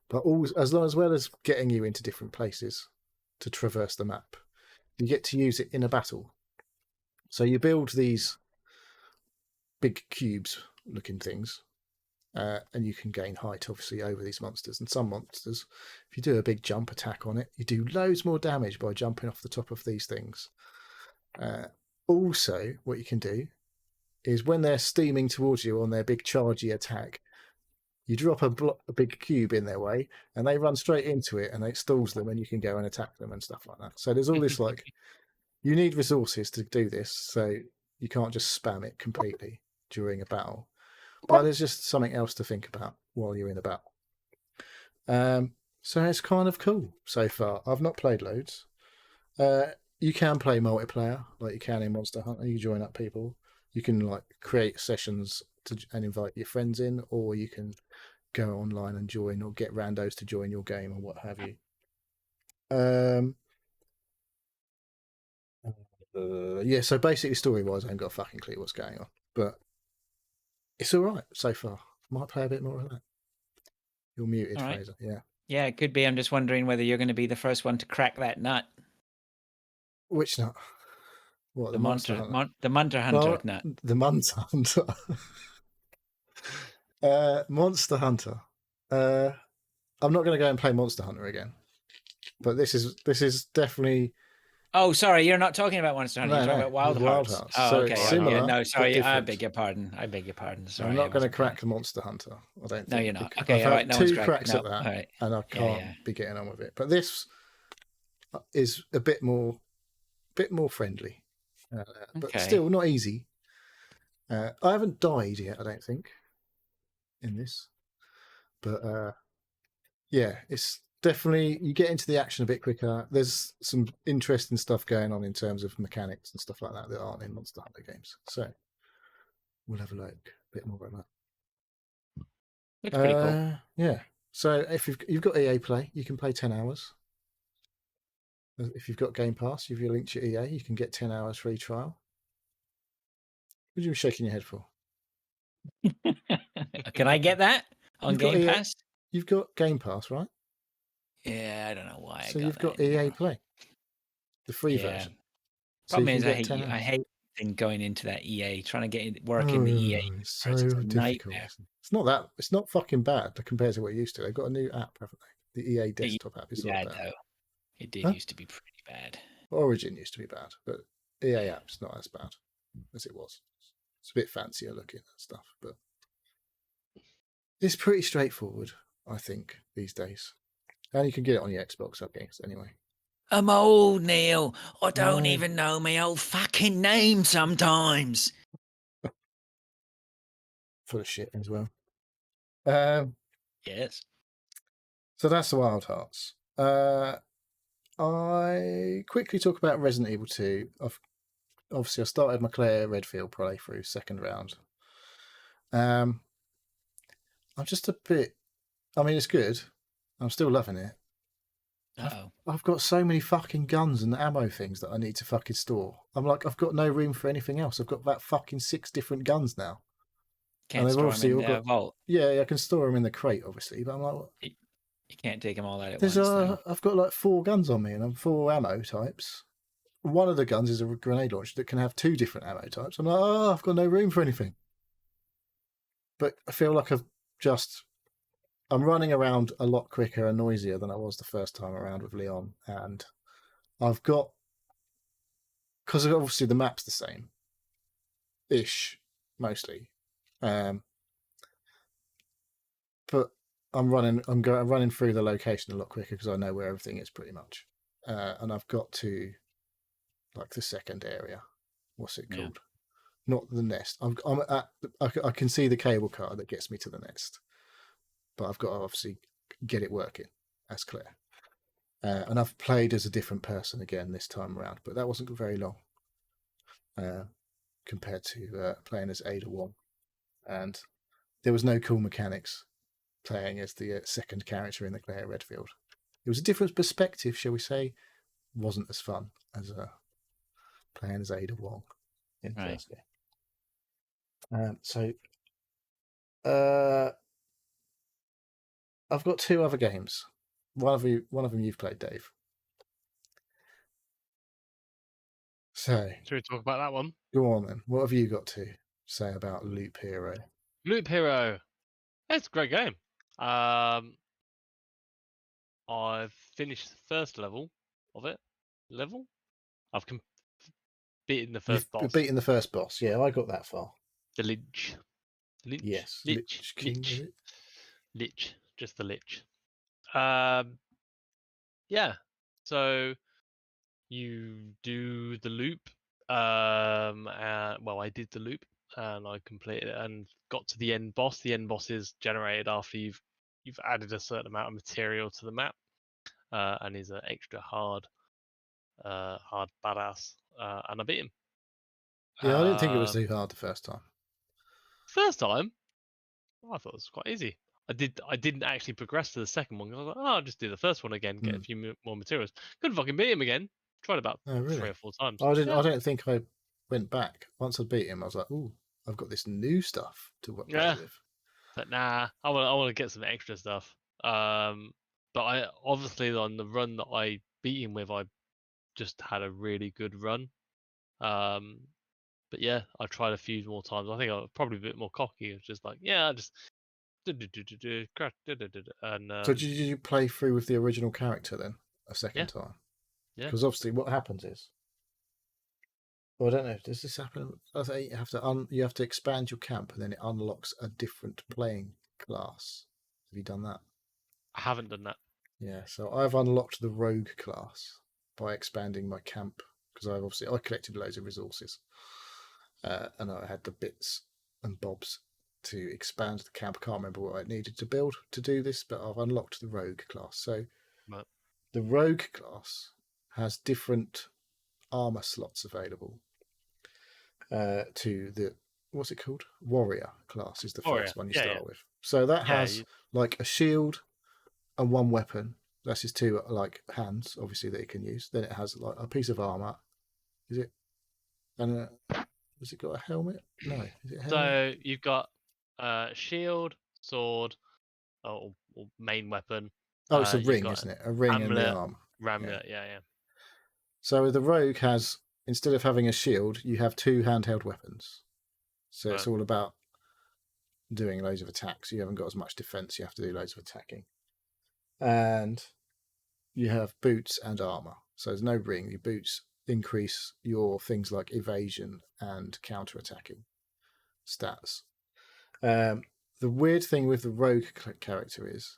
But always, as well as getting you into different places to traverse the map, you get to use it in a battle. So you build these big cubes looking things, and you can gain height obviously over these monsters. And some monsters, if you do a big jump attack on it, you do loads more damage by jumping off the top of these things. Also, what you can do is when they're steaming towards you on their big chargey attack, you drop a big cube in their way and they run straight into it and it stalls them and you can go and attack them and stuff like that. So there's all this like, you need resources to do this, so you can't just spam it completely during a battle. But there's just something else to think about while you're in a battle. So it's kind of cool so far. I've not played loads. You can play multiplayer like you can in Monster Hunter. You join up people. You can like create sessions and invite your friends in, or you can go online and join, or get randos to join your game, or what have you. Yeah, so basically, story-wise, I haven't got a fucking clue what's going on, but it's all right so far. Might play a bit more of that. You're muted, All right. Fraser. Yeah. Yeah, it could be. I'm just wondering whether you're going to be the first one to crack that nut. Which nut? What, the Monster Hunter? The Munter Hunter nut. The Monster Hunter. Monster Hunter. I'm not going to go and play Monster Hunter again, but this is definitely. Oh, sorry, you're not talking about Monster Hunter. No, You're talking no, about Wild Hearts. Hearts. Oh, So okay. it's Yeah, similar, no, but sorry. I different. beg your pardon. Sorry. I'm not going to crack the Monster Hunter. I don't think. No, you're not. Because Okay, I've all had right. No one's 2 cracks no, at that, all right. and I can't be getting on with it. But this is a bit more friendly, but still not easy. I haven't died yet, I don't think, in this. But yeah, it's definitely, you get into the action a bit quicker. There's some interesting stuff going on in terms of mechanics and stuff like that that aren't in Monster Hunter games. So we'll have a look a bit more about that. Looks pretty cool. Yeah. So if you've got EA Play, you can play 10 hours. If you've got Game Pass, if you link to EA, you can get 10 hours free trial. What are you shaking your head for? Can I get that on Game Pass? You've got Game Pass, right? Yeah, I don't know why. So you've got EA Play, the free version. Problem is, I hate going into that EA, trying to get it work in the EA. It's so difficult. It's not fucking bad compared to what it used to. They've got a new app, haven't they? The EA desktop app is not bad. Though. It did used to be pretty bad. Origin used to be bad, but EA app's not as bad as it was. It's a bit fancier looking and stuff, but it's pretty straightforward, I think, these days. And you can get it on your Xbox, I guess, anyway. I'm old, Neil. I don't even know my old fucking name sometimes. Full of shit as well. Yes. So that's the Wild Hearts. I quickly talk about Resident Evil 2. Obviously, I started my Claire Redfield playthrough, second round. I'm just a bit. I mean, it's good. I'm still loving it. I've got so many fucking guns and ammo things that I need to fucking store. I'm like, I've got no room for anything else. I've got about fucking 6 different guns now. Can't store them in the vault. Yeah, I can store them in the crate, obviously. But I'm like, you can't take them all out at once. I've got like 4 guns on me, and I'm 4 ammo types. One of the guns is a grenade launcher that can have 2 different ammo types. I'm like, I've got no room for anything. But I feel like I'm running around a lot quicker and noisier than I was the first time around with Leon. And I've got, because obviously the map's the same, ish, mostly. But I'm running through the location a lot quicker because I know where everything is pretty much. And I've got to like the second area. What's it Yeah. called? Not the nest. I can see the cable car that gets me to the nest, but I've got to obviously get it working. That's clear. And I've played as a different person again this time around, but that wasn't very long compared to playing as Ada Wong. And there was no cool mechanics playing as the second character in the Claire Redfield. It was a different perspective, shall we say. Wasn't as fun as playing as Ada Wong in Right. first game. I've got two other games. One of them you've played, Dave. So, Should we talk about that one? go on then. What have you got to say about Loop Hero? Loop Hero. It's a great game. I've finished the first level of it. I've beaten the first You've boss. beaten the first boss. Yeah, I got that far. The Lich. Yes, Lich King, is it? Lich. Just the Lich. Yeah. So you do the loop. Well, I did the loop and I completed it and got to the end boss. The end boss is generated after you've added a certain amount of material to the map, and is an extra hard badass. And I beat him. Yeah, I didn't think it was too hard the first time. First time, I thought it was quite easy. I didn't actually progress to the second one. I was like, oh, I'll just do the first one again, get a few more materials. Couldn't fucking beat him again. Tried about 3 or 4 times. I Yeah. don't think I went back. Once I beat him, I was like, ooh, I've got this new stuff to play with. But nah, I want to get some extra stuff. But I obviously on the run that I beat him with, I just had a really good run. But yeah, I tried a few more times. I think I was probably a bit more cocky. It was just like, yeah, I just and So did you play through with the original character then a second time? Yeah. Because obviously, what happens is, well, I don't know. Does this happen? I think you have to expand your camp, and then it unlocks a different playing class. Have you done that? I haven't done that. Yeah. So I've unlocked the rogue class by expanding my camp because I collected loads of resources, and I had the bits and bobs to expand the camp. I can't remember what I needed to build to do this, but I've unlocked the rogue class. So the rogue class has different armor slots available to the what's it called? Warrior class is the first one you start with. So that has like a shield and one weapon. That's his two like hands, obviously, that he can use. Then it has like a piece of armor. Is it? And has it got a helmet? No. Is it a helmet? So you've got shield, sword, or main weapon. Oh, it's a ring, isn't it? A ring amulet, and the arm. Amulet, yeah. So the rogue has, instead of having a shield, you have two handheld weapons. So it's all about doing loads of attacks. You haven't got as much defense. You have to do loads of attacking. And you have boots and armor. So there's no ring. Your boots increase your things like evasion and counter-attacking stats. The weird thing with the rogue character is,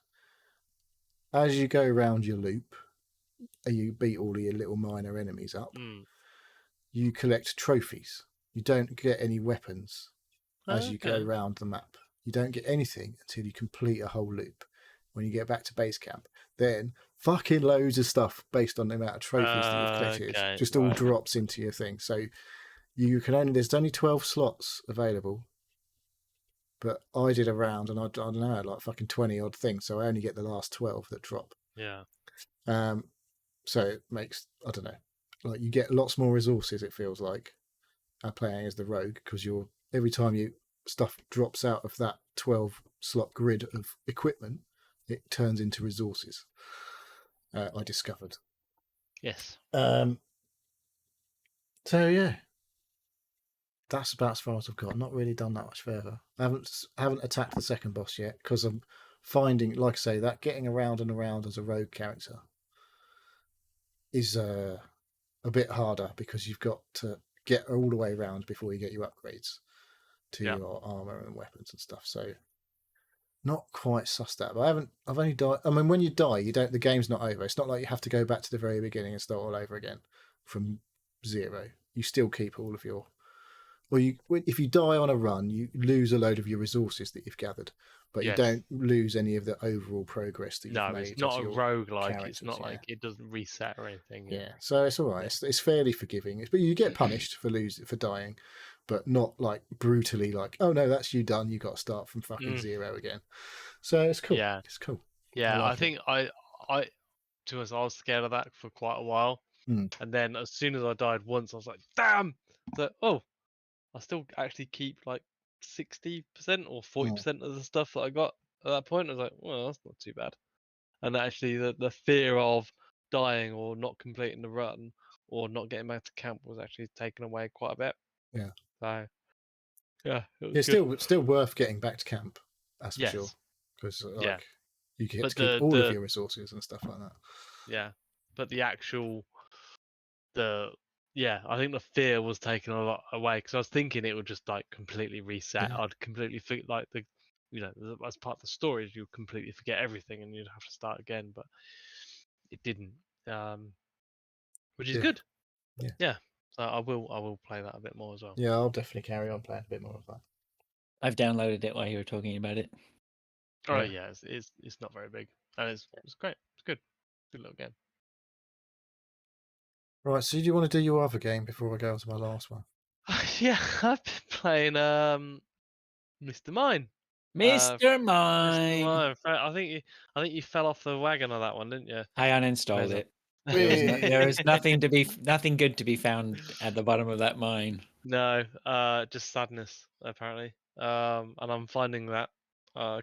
as you go around your loop, and you beat all of your little minor enemies up, you collect trophies. You don't get any weapons as you go around the map. You don't get anything until you complete a whole loop. When you get back to base camp, then fucking loads of stuff based on the amount of trophies that you've collected just all drops into your thing. So you can there's only 12 slots available, but I did a round and I don't know, I had like fucking 20 odd things, so I only get the last 12 that drop. Yeah. So it makes, I don't know, like you get lots more resources, it feels like, playing as the rogue, because every time stuff drops out of that 12 slot grid of equipment, it turns into resources. I discovered. Yes. So yeah, that's about as far as I've got. I've not really done that much further. I haven't attacked the second boss yet because I'm finding, like I say, that getting around and around as a rogue character is a bit harder because you've got to get all the way around before you get your upgrades to Yeah. your armor and weapons and stuff. So not quite sussed out. But I've only died. I mean, when you die, you don't. The game's not over. It's not like you have to go back to the very beginning and start all over again from 0. You still keep all of your. Well, if you die on a run, you lose a load of your resources that you've gathered, but you Yes. don't lose any of the overall progress that you've No, made. it's not as a your roguelike. It's characters, not yeah. like it doesn't reset or anything. Yeah, so it's all right. Yeah. It's fairly forgiving, but you get punished for dying, but not like brutally like, oh no, that's you done. You got to start from fucking 0 again. So it's cool. Yeah. It's cool. Yeah, I like it. think I to be honest, I was scared of that for quite a while, Mm. and then as soon as I died once, I was like, damn. So I still actually keep like 60% or 40% of the stuff that I got at that point. I was like, well, that's not too bad. And actually, the fear of dying or not completing the run or not getting back to camp was actually taken away quite a bit. Yeah. So yeah, it was It's good. still worth getting back to camp. That's for sure. Yes. Because Yeah. you get But to keep all of your resources and stuff like that. yeah, but the actual I think the fear was taken a lot away because I was thinking it would just like completely reset. Yeah. I'd completely like as part of the stories you'd completely forget everything and you'd have to start again, but it didn't, which is good. Yeah. So I will play that a bit more as well. Yeah, I'll definitely carry on playing a bit more of that. I've downloaded it while you were talking about it. Oh yeah, it's not very big and it's great. It's good little game. Right, so do you want to do your other game before I go to my last one? Yeah, I've been playing Mr. Mine. Mr. Mr. Mine. Mine. I think you fell off the wagon on that one, didn't you? I uninstalled it. There is nothing good to be found at the bottom of that mine. No, just sadness apparently. And I'm finding that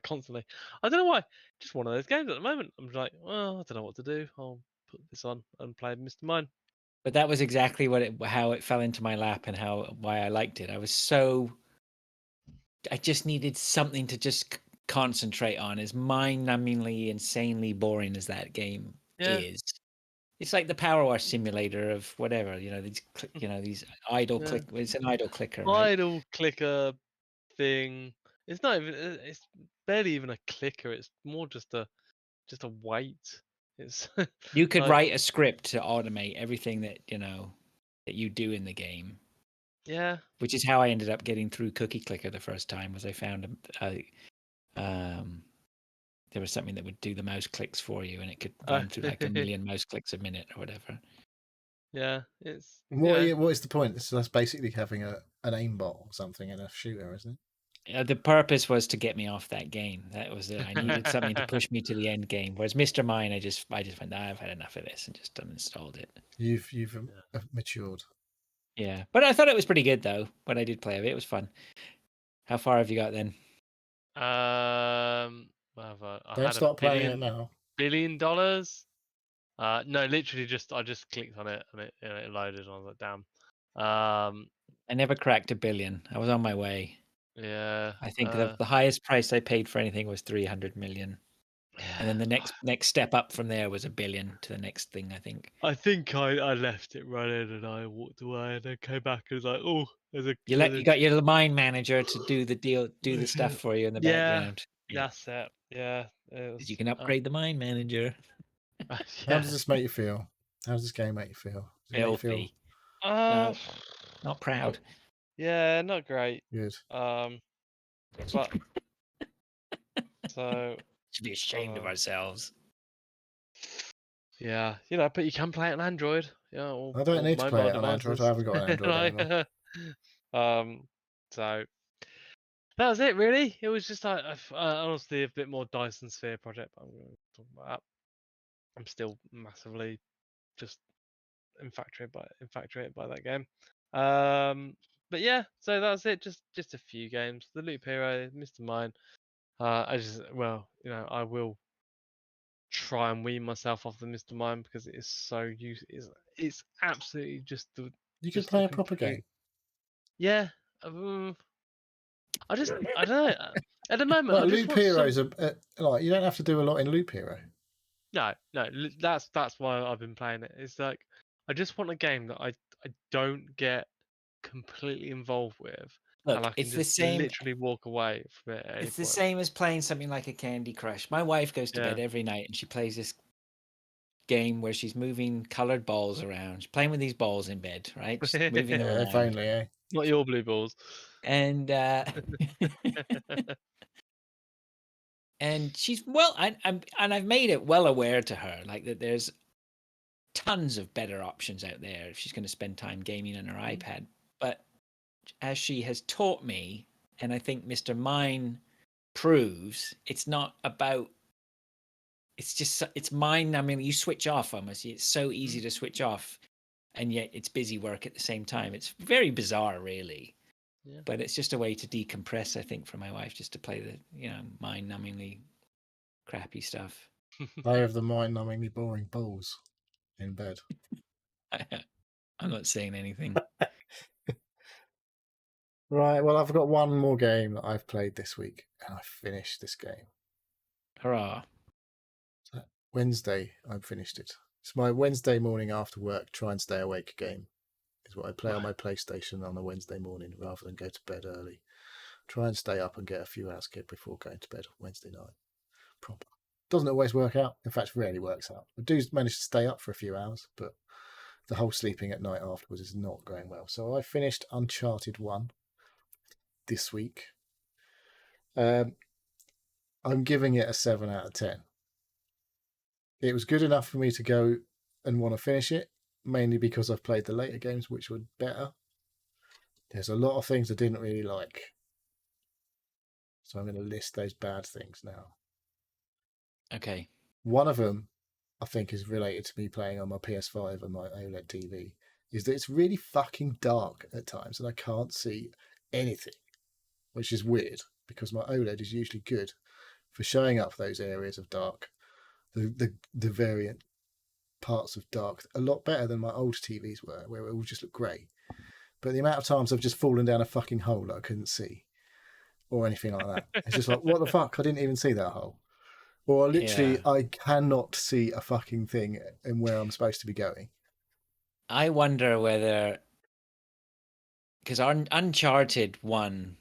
constantly. I don't know why. Just one of those games at the moment. I'm like, well, I don't know what to do. I'll put this on and play Mr. Mine. But that was exactly how it fell into my lap and why I liked it. I just needed something to just concentrate on. As mind-numbingly, insanely boring as that game is, it's like the Power Wash simulator of whatever. These idle click. It's an idle clicker, right? Idle clicker thing. It's not even. It's barely even a clicker. It's more just a weight. It's You could like, write a script to automate everything that you do in the game. yeah. Which is how I ended up getting through Cookie Clicker the first time. Was I found there was something that would do the mouse clicks for you, and it could run through like a million mouse clicks a minute or whatever. Yeah, it's what is the point? So that's basically having an aimbot or something in a shooter, isn't it? The purpose was to get me off that game. That was it. I needed something to push me to the end game. Whereas Mr. Mine, I just went, I've had enough of this and just uninstalled it. You've matured. Yeah, but I thought it was pretty good though. When I did play it was fun. How far have you got then? Don't start playing it now. $1 billion. No, literally I just clicked on it and it loaded and I was like, damn. I never cracked 1 billion. I was on my way. Yeah. I think the highest price I paid for anything was 300 million. And then the next step up from there was 1 billion to the next thing, I think. I think I left it running and I walked away and then came back and was like, oh, You got your mine manager to do the stuff for you in the background. That's it. Yeah. You can upgrade the mine manager. How does this make you feel? How does this game make you feel? Filthy. No, not proud. Yeah, not great. Good. But so should be ashamed of ourselves. Yeah, but you can play it on Android. Yeah, I don't need to play it on Android. I haven't got an Android anymore. So that was it, really. It was just honestly a bit more Dyson Sphere project, but I'm going to talk about that. I'm still massively just infatuated by that game. But yeah, so that's it. Just a few games. The Loop Hero, Mr. Mine. I will try and wean myself off the Mr. Mine because it is so it's absolutely just the. You could play a proper game. Yeah. I don't know. At the moment, Like Loop Heroes are like you don't have to do a lot in Loop Hero. No, that's why I've been playing it. It's like I just want a game that I don't get completely involved with, Look, and I can it's the just same. literally walk away from it at any It's the point. same as playing something like a Candy Crush. My wife goes to bed Yeah. every night and she plays this game where she's moving colored balls around. She's playing with these balls in bed, right? Just moving them Yeah, if around. only, eh? Not your blue balls. And and she's I've made it well aware to her, like that there's tons of better options out there if she's going to spend time gaming on her iPad. But as she has taught me, and I think Mr. Mine proves, it's not about. It's mine. I mean, you switch off almost. It's so easy to switch off, and yet it's busy work at the same time. It's very bizarre, really. Yeah. But it's just a way to decompress, I think, for my wife, just to play the mind-numbingly crappy stuff. I have the mind-numbingly boring balls in bed. I'm not saying anything. Right, well, I've got one more game that I've played this week, and I finished this game. Hurrah! So Wednesday, I finished it. It's my Wednesday morning after work, try and stay awake game. Is what I play on my PlayStation on a Wednesday morning rather than go to bed early. Try and stay up and get a few hours sleep before going to bed on Wednesday night. Proper. Doesn't always work out. In fact, rarely works out. I do manage to stay up for a few hours, but the whole sleeping at night afterwards is not going well. So I finished Uncharted 1 this week. I'm giving it a 7 out of 10. It was good enough for me to go and want to finish it, mainly because I've played the later games, which were better. There's a lot of things I didn't really like. So I'm going to list those bad things now. Okay. One of them, I think, is related to me playing on my PS5 and my OLED TV, is that it's really fucking dark at times and I can't see anything, which is weird because my OLED is usually good for showing up those areas of dark, the variant parts of dark, a lot better than my old TVs were, where it all just looked grey. But the amount of times I've just fallen down a fucking hole that I couldn't see or anything like that, it's just like, what the fuck? I didn't even see that hole. Or literally, Yeah. I cannot see a fucking thing in where I'm supposed to be going. I wonder whether, because our Uncharted 1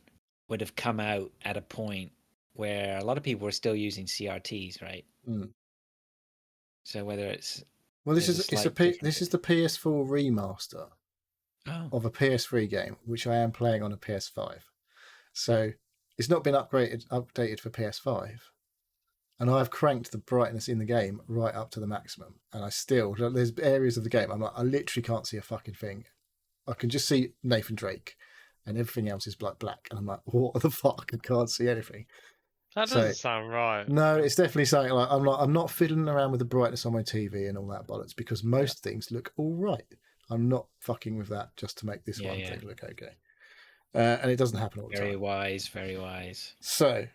would have come out at a point where a lot of people were still using CRTs, right? Mm. So whether it's Well, this there's is slight difference. this is the PS4 remaster of a PS3 game, which I am playing on a PS5. So it's not been updated for PS5, and I've cranked the brightness in the game right up to the maximum, and I still there's areas of the game I'm like, I literally can't see a fucking thing. I can just see Nathan Drake, and everything else is black, and I'm like, what the fuck? I can't see anything. That So- doesn't sound right. No, it's definitely something like I'm not fiddling around with the brightness on my TV and all that bollocks because most things look all right. I'm not fucking with that just to make this Yeah, one yeah. thing look okay. And it doesn't happen all the Very time. wise, very wise. So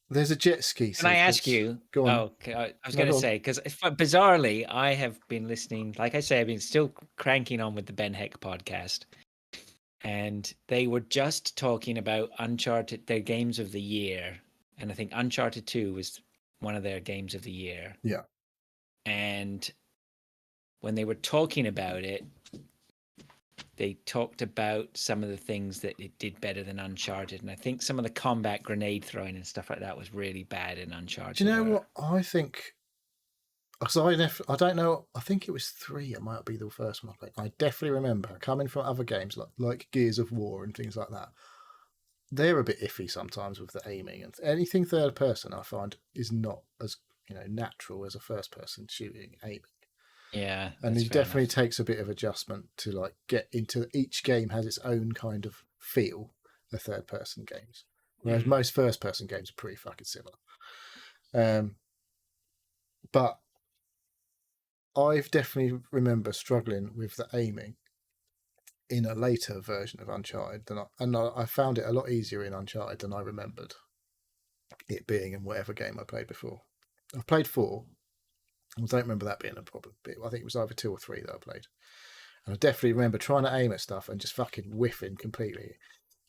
there's a jet ski. Can I ask sequence. you? Go on. Oh, okay, I was No, going go to on. say, because bizarrely, I have been listening, like I say, I've been still cranking on with the Ben Heck podcast. And they were just talking about Uncharted, their games of the year. And I think Uncharted 2 was one of their games of the year. Yeah. And when they were talking about it, they talked about some of the things that it did better than Uncharted. And I think some of the combat grenade throwing and stuff like that was really bad in Uncharted. Do you know what I think? Because I don't know. I think it was 3. It might be the first one I played. I definitely remember coming from other games like Gears of War and things like that. They're a bit iffy sometimes with the aiming, and anything third person I find is not as natural as a first person shooting aiming. Yeah, And that's it fair definitely enough. takes a bit of adjustment to like get into each game has its own kind of feel. The third person games, whereas most first person games are pretty fucking similar. But I've definitely remember struggling with the aiming in a later version of Uncharted I found it a lot easier in Uncharted than I remembered it being in whatever game I played before. I've played 4. I don't remember that being a problem. I think it was either 2 or 3 that I played. And I definitely remember trying to aim at stuff and just fucking whiffing completely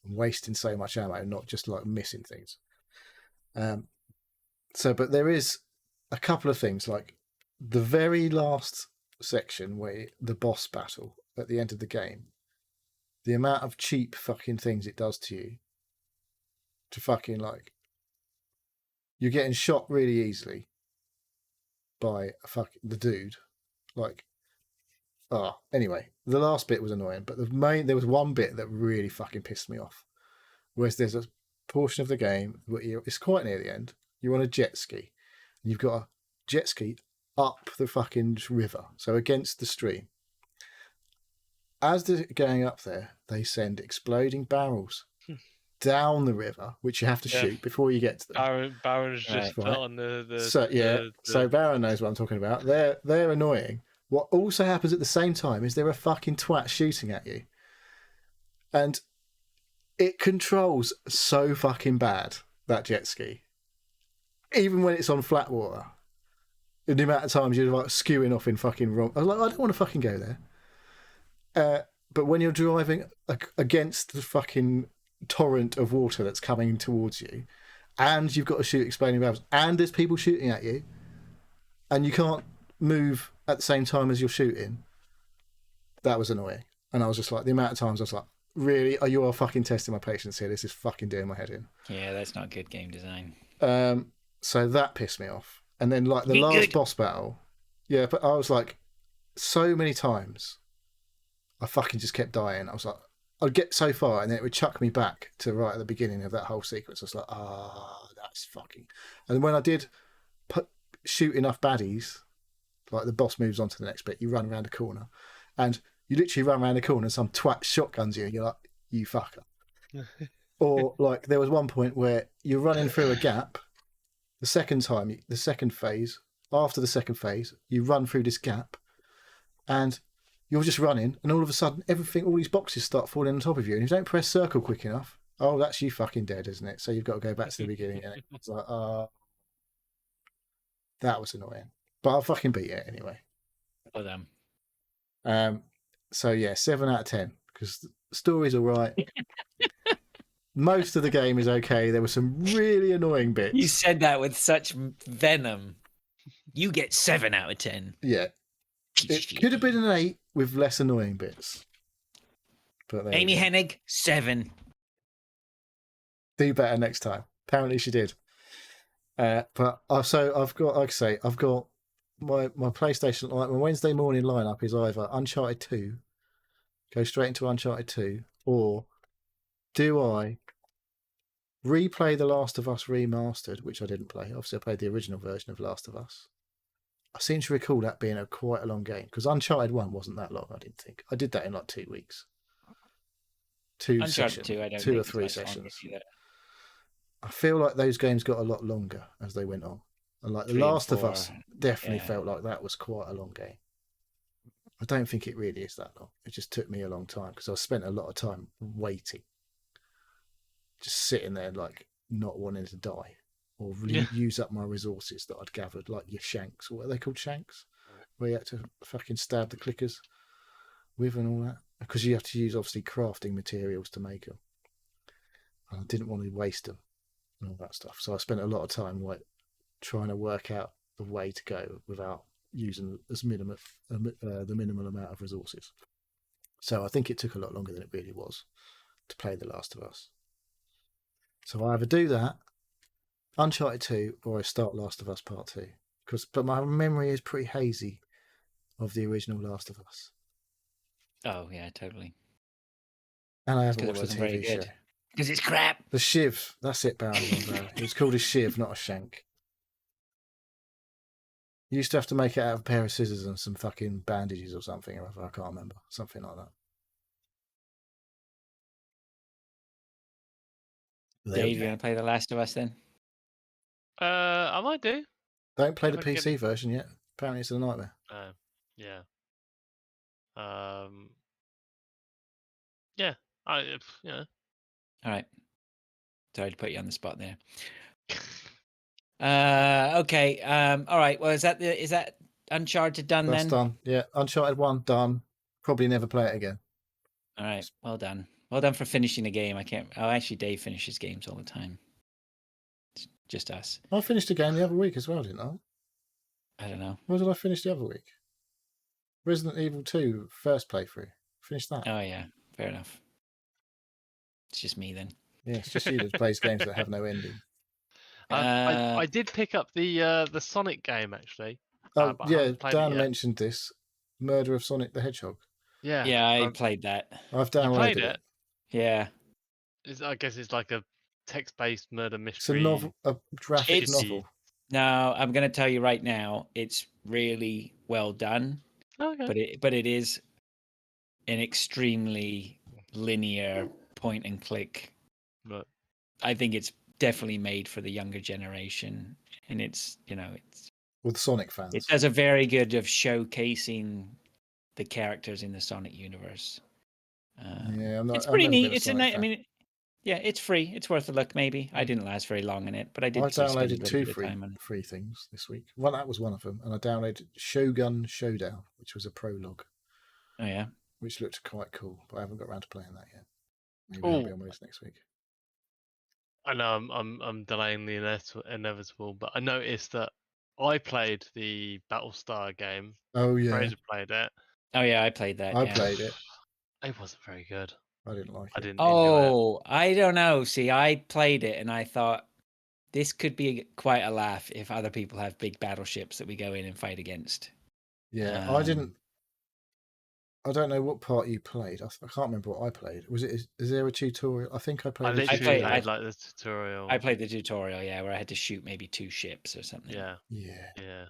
and wasting so much ammo, not just like missing things. But there is a couple of things, like the very last section where the boss battle at the end of the game the amount of cheap fucking things it does to you, to fucking like, you're getting shot really easily by the dude. Like, anyway, the last bit was annoying, but there was one bit that really fucking pissed me off. Whereas there's a portion of the game where it's quite near the end. You're on a jet ski, and you've got a jet ski up the fucking river, so against the stream. As they're going up there, they send exploding barrels down the river, which you have to shoot before you get to them. Baron's just put on So Baron knows what I'm talking about. They're annoying. What also happens at the same time is there are fucking twats shooting at you. And it controls so fucking bad, that jet ski. Even when it's on flat water. The amount of times you're like skewing off in fucking wrong. I was like, I don't want to fucking go there. But when you're driving against the fucking torrent of water that's coming towards you, and you've got to shoot exploding barrels, and there's people shooting at you, and you can't move at the same time as you're shooting, that was annoying. And I was just like, the amount of times I was like, really? Are you all fucking testing my patience here? This is fucking doing my head in. Yeah, that's not good game design. So that pissed me off. And then like the last boss battle, but I was like, so many times I fucking just kept dying. I was like, I'd get so far and then it would chuck me back to right at the beginning of that whole sequence. I was like, that's fucking... And when I did shoot enough baddies, like the boss moves on to the next bit, you run around a corner and you literally run around a corner and some twat shotguns you and you're like, you fucker. Or like there was one point where you're running through a gap. The second phase, after the second phase, you run through this gap and you're just running and all of a sudden all these boxes start falling on top of you and if you don't press circle quick enough, that's you fucking dead, isn't it? So you've got to go back to the beginning. And it's like, that was annoying. But I fucking beat it anyway. Well done. So yeah, 7 out of 10 because the story's all right. Most of the game is okay. There were some really annoying bits. You said that with such venom. You get 7 out of 10. Yeah. It could have been an 8 with less annoying bits. But Amy Hennig, 7. Do better next time. Apparently she did. But so I've got, like I say, I've got my PlayStation, like my Wednesday morning lineup is either Uncharted 2, go straight into Uncharted 2, or do I replay The Last of Us Remastered, which I didn't play. Obviously, I played the original version of Last of Us. I seem to recall that being quite a long game, because Uncharted 1 wasn't that long, I didn't think. I did that in like 2 weeks. Two or three sessions. I feel like those games got a lot longer as they went on. And like The Last of Us definitely felt like that was quite a long game. I don't think it really is that long. It just took me a long time because I spent a lot of time waiting. Just sitting there like not wanting to die or use up my resources that I'd gathered, like your shanks. What are they called, shanks? Where you had to fucking stab the clickers with and all that. Because you have to use obviously crafting materials to make them. And I didn't want to waste them and all that stuff. So I spent a lot of time like trying to work out the way to go without using the minimal amount of resources. So I think it took a lot longer than it really was to play The Last of Us. So I either do that, Uncharted 2, or I start Last of Us Part 2. But my memory is pretty hazy of the original Last of Us. Oh, yeah, totally. And I haven't watched the TV show. Because it's crap. The Shiv. That's it, Baron. It was called a Shiv, not a shank. You used to have to make it out of a pair of scissors and some fucking bandages or something. Or I can't remember. Something like that. Dave, you want to play The Last of Us then? I might do. Don't play the PC version yet. Apparently it's a nightmare. Yeah. Yeah. All right. Sorry to put you on the spot there. Okay. All right. Well, is that Uncharted done then? That's done. Yeah. Uncharted 1 done. Probably never play it again. All right. Well done. Well done for finishing the game. Actually, Dave finishes games all the time. It's just us. I finished a game the other week as well, didn't I? I don't know. What did I finish the other week? Resident Evil 2 first playthrough. Finished that. Oh yeah. Fair enough. It's just me then. Yeah, it's just you that plays games that have no ending. I did pick up the Sonic game actually. Oh, but I yeah, haven't played it Dan yet. mentioned this. Murder of Sonic the Hedgehog. Yeah. Yeah, I played that. I've You downloaded played it. it? Yeah. I guess it's like a text-based murder It's mystery. a novel, a graphic It's- novel. No, I'm going to tell you right now, it's really well done, Okay. but it is an extremely linear point and click. But I think it's definitely made for the younger generation, and it's With Sonic it fans. does a very good of showcasing the characters in the Sonic universe. Yeah, I'm not. It's pretty I've never neat. been a It's Sonic I fan. mean, yeah, it's free. It's worth a look. Maybe I didn't last very long in it, but I did I sort of spend a downloaded little 2 bit of time on it. free things this week. Well, that was one of them, and I downloaded Shogun Showdown, which was a prologue, Oh yeah. which looked quite cool. But I haven't got around to playing that yet. Maybe I'll be on my list next week. I know I'm delaying the inevitable, but I noticed that I played the Battlestar game. Oh yeah, Fraser played it. Oh yeah, I played that. I yeah. played it. It wasn't very good. I didn't like I it. didn't enjoy it. Oh, I don't know. See, I played it and I thought this could be quite a laugh if other people have big battleships that we go in and fight against. Yeah, I didn't. I don't know what part you played. I can't remember what I played. Was it? Is there a tutorial? I think I I played. literally played- played like the tutorial. I played the tutorial, yeah, where I had to shoot maybe 2 ships or something. Yeah. Yeah.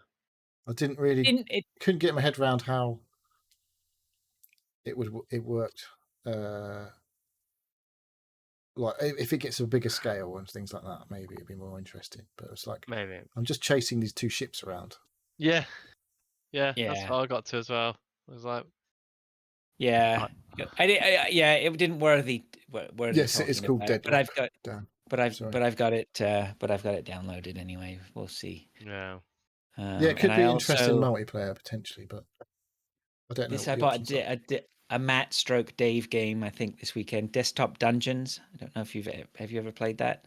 I didn't really. It Couldn't get my head around how it worked. Like if it gets a bigger scale and things like that, maybe it'd be more interesting. But it's like Maybe. I'm just chasing these 2 ships around. Yeah. That's Yeah. what I got to as well. I was like, yeah. Yeah, it didn't worthy Yes, it is talking called about, Dead but I've Loop. got Sorry. but I've got it downloaded anyway. We'll see. yeah. Yeah, it could and be I interesting also multiplayer potentially, but I don't know. this What I the bought options are. a Matt stroke Dave game I think this weekend. Desktop Dungeons. I don't know if have you ever played that?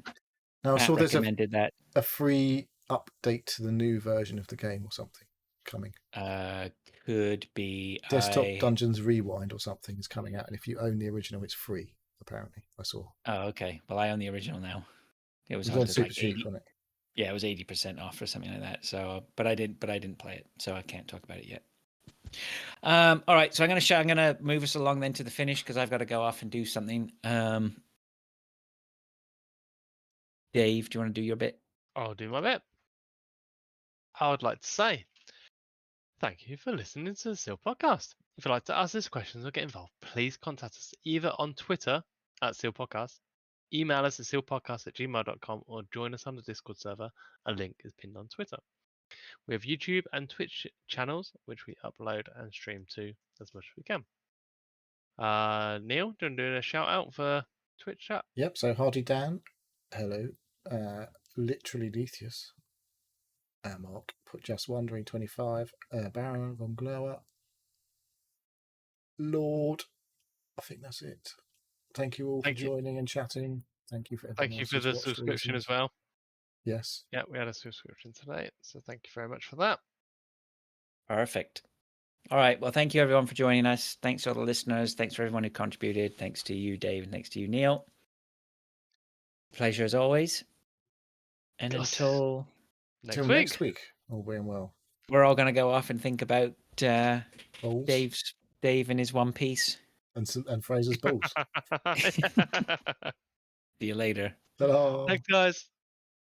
Now I Matt saw there's recommended that. a free update to the new version of the game or something coming. Could be Desktop Dungeons Rewind or something is coming out, and if you own the original, it's free. Apparently, I saw. Oh, okay. Well, I own the original now. It was on on super like cheap 80. on it. Yeah, it was 80% off or something like that. So, but I didn't play it, so I can't talk about it yet. All right, so I'm gonna move us along then to the finish because I've got to go off and do something. Dave, do you want to do your bit? I'll do my bit. I would like to say thank you for listening to the Seal Podcast. If you'd like to ask us questions or get involved, please contact us either on Twitter at Seal Podcast, email us at sealpodcast@gmail.com, or join us on the Discord server. A link is pinned on Twitter. We have YouTube and Twitch channels, which we upload and stream to as much as we can. Neil, do you want to do a shout out for Twitch chat? Yep. So Hardy Dan, hello. Literally Lethius. Mark, put just wondering 25. Baron von Glower. Lord, I think that's it. Thank you all for joining and chatting. Thank you for everyone Thank you else for who's the watched or subscription listened. as well. Yes. Yeah, we had a subscription today, so thank you very much for that. Perfect. All right. Well, thank you everyone for joining us. Thanks to all the listeners. Thanks for everyone who contributed. Thanks to you, Dave, and thanks to you, Neil. Pleasure as always. And until next week, all being well. We're all going to go off and think about Balls. Dave and his One Piece. And Fraser's balls. See you later. Ta-da. Thanks, guys.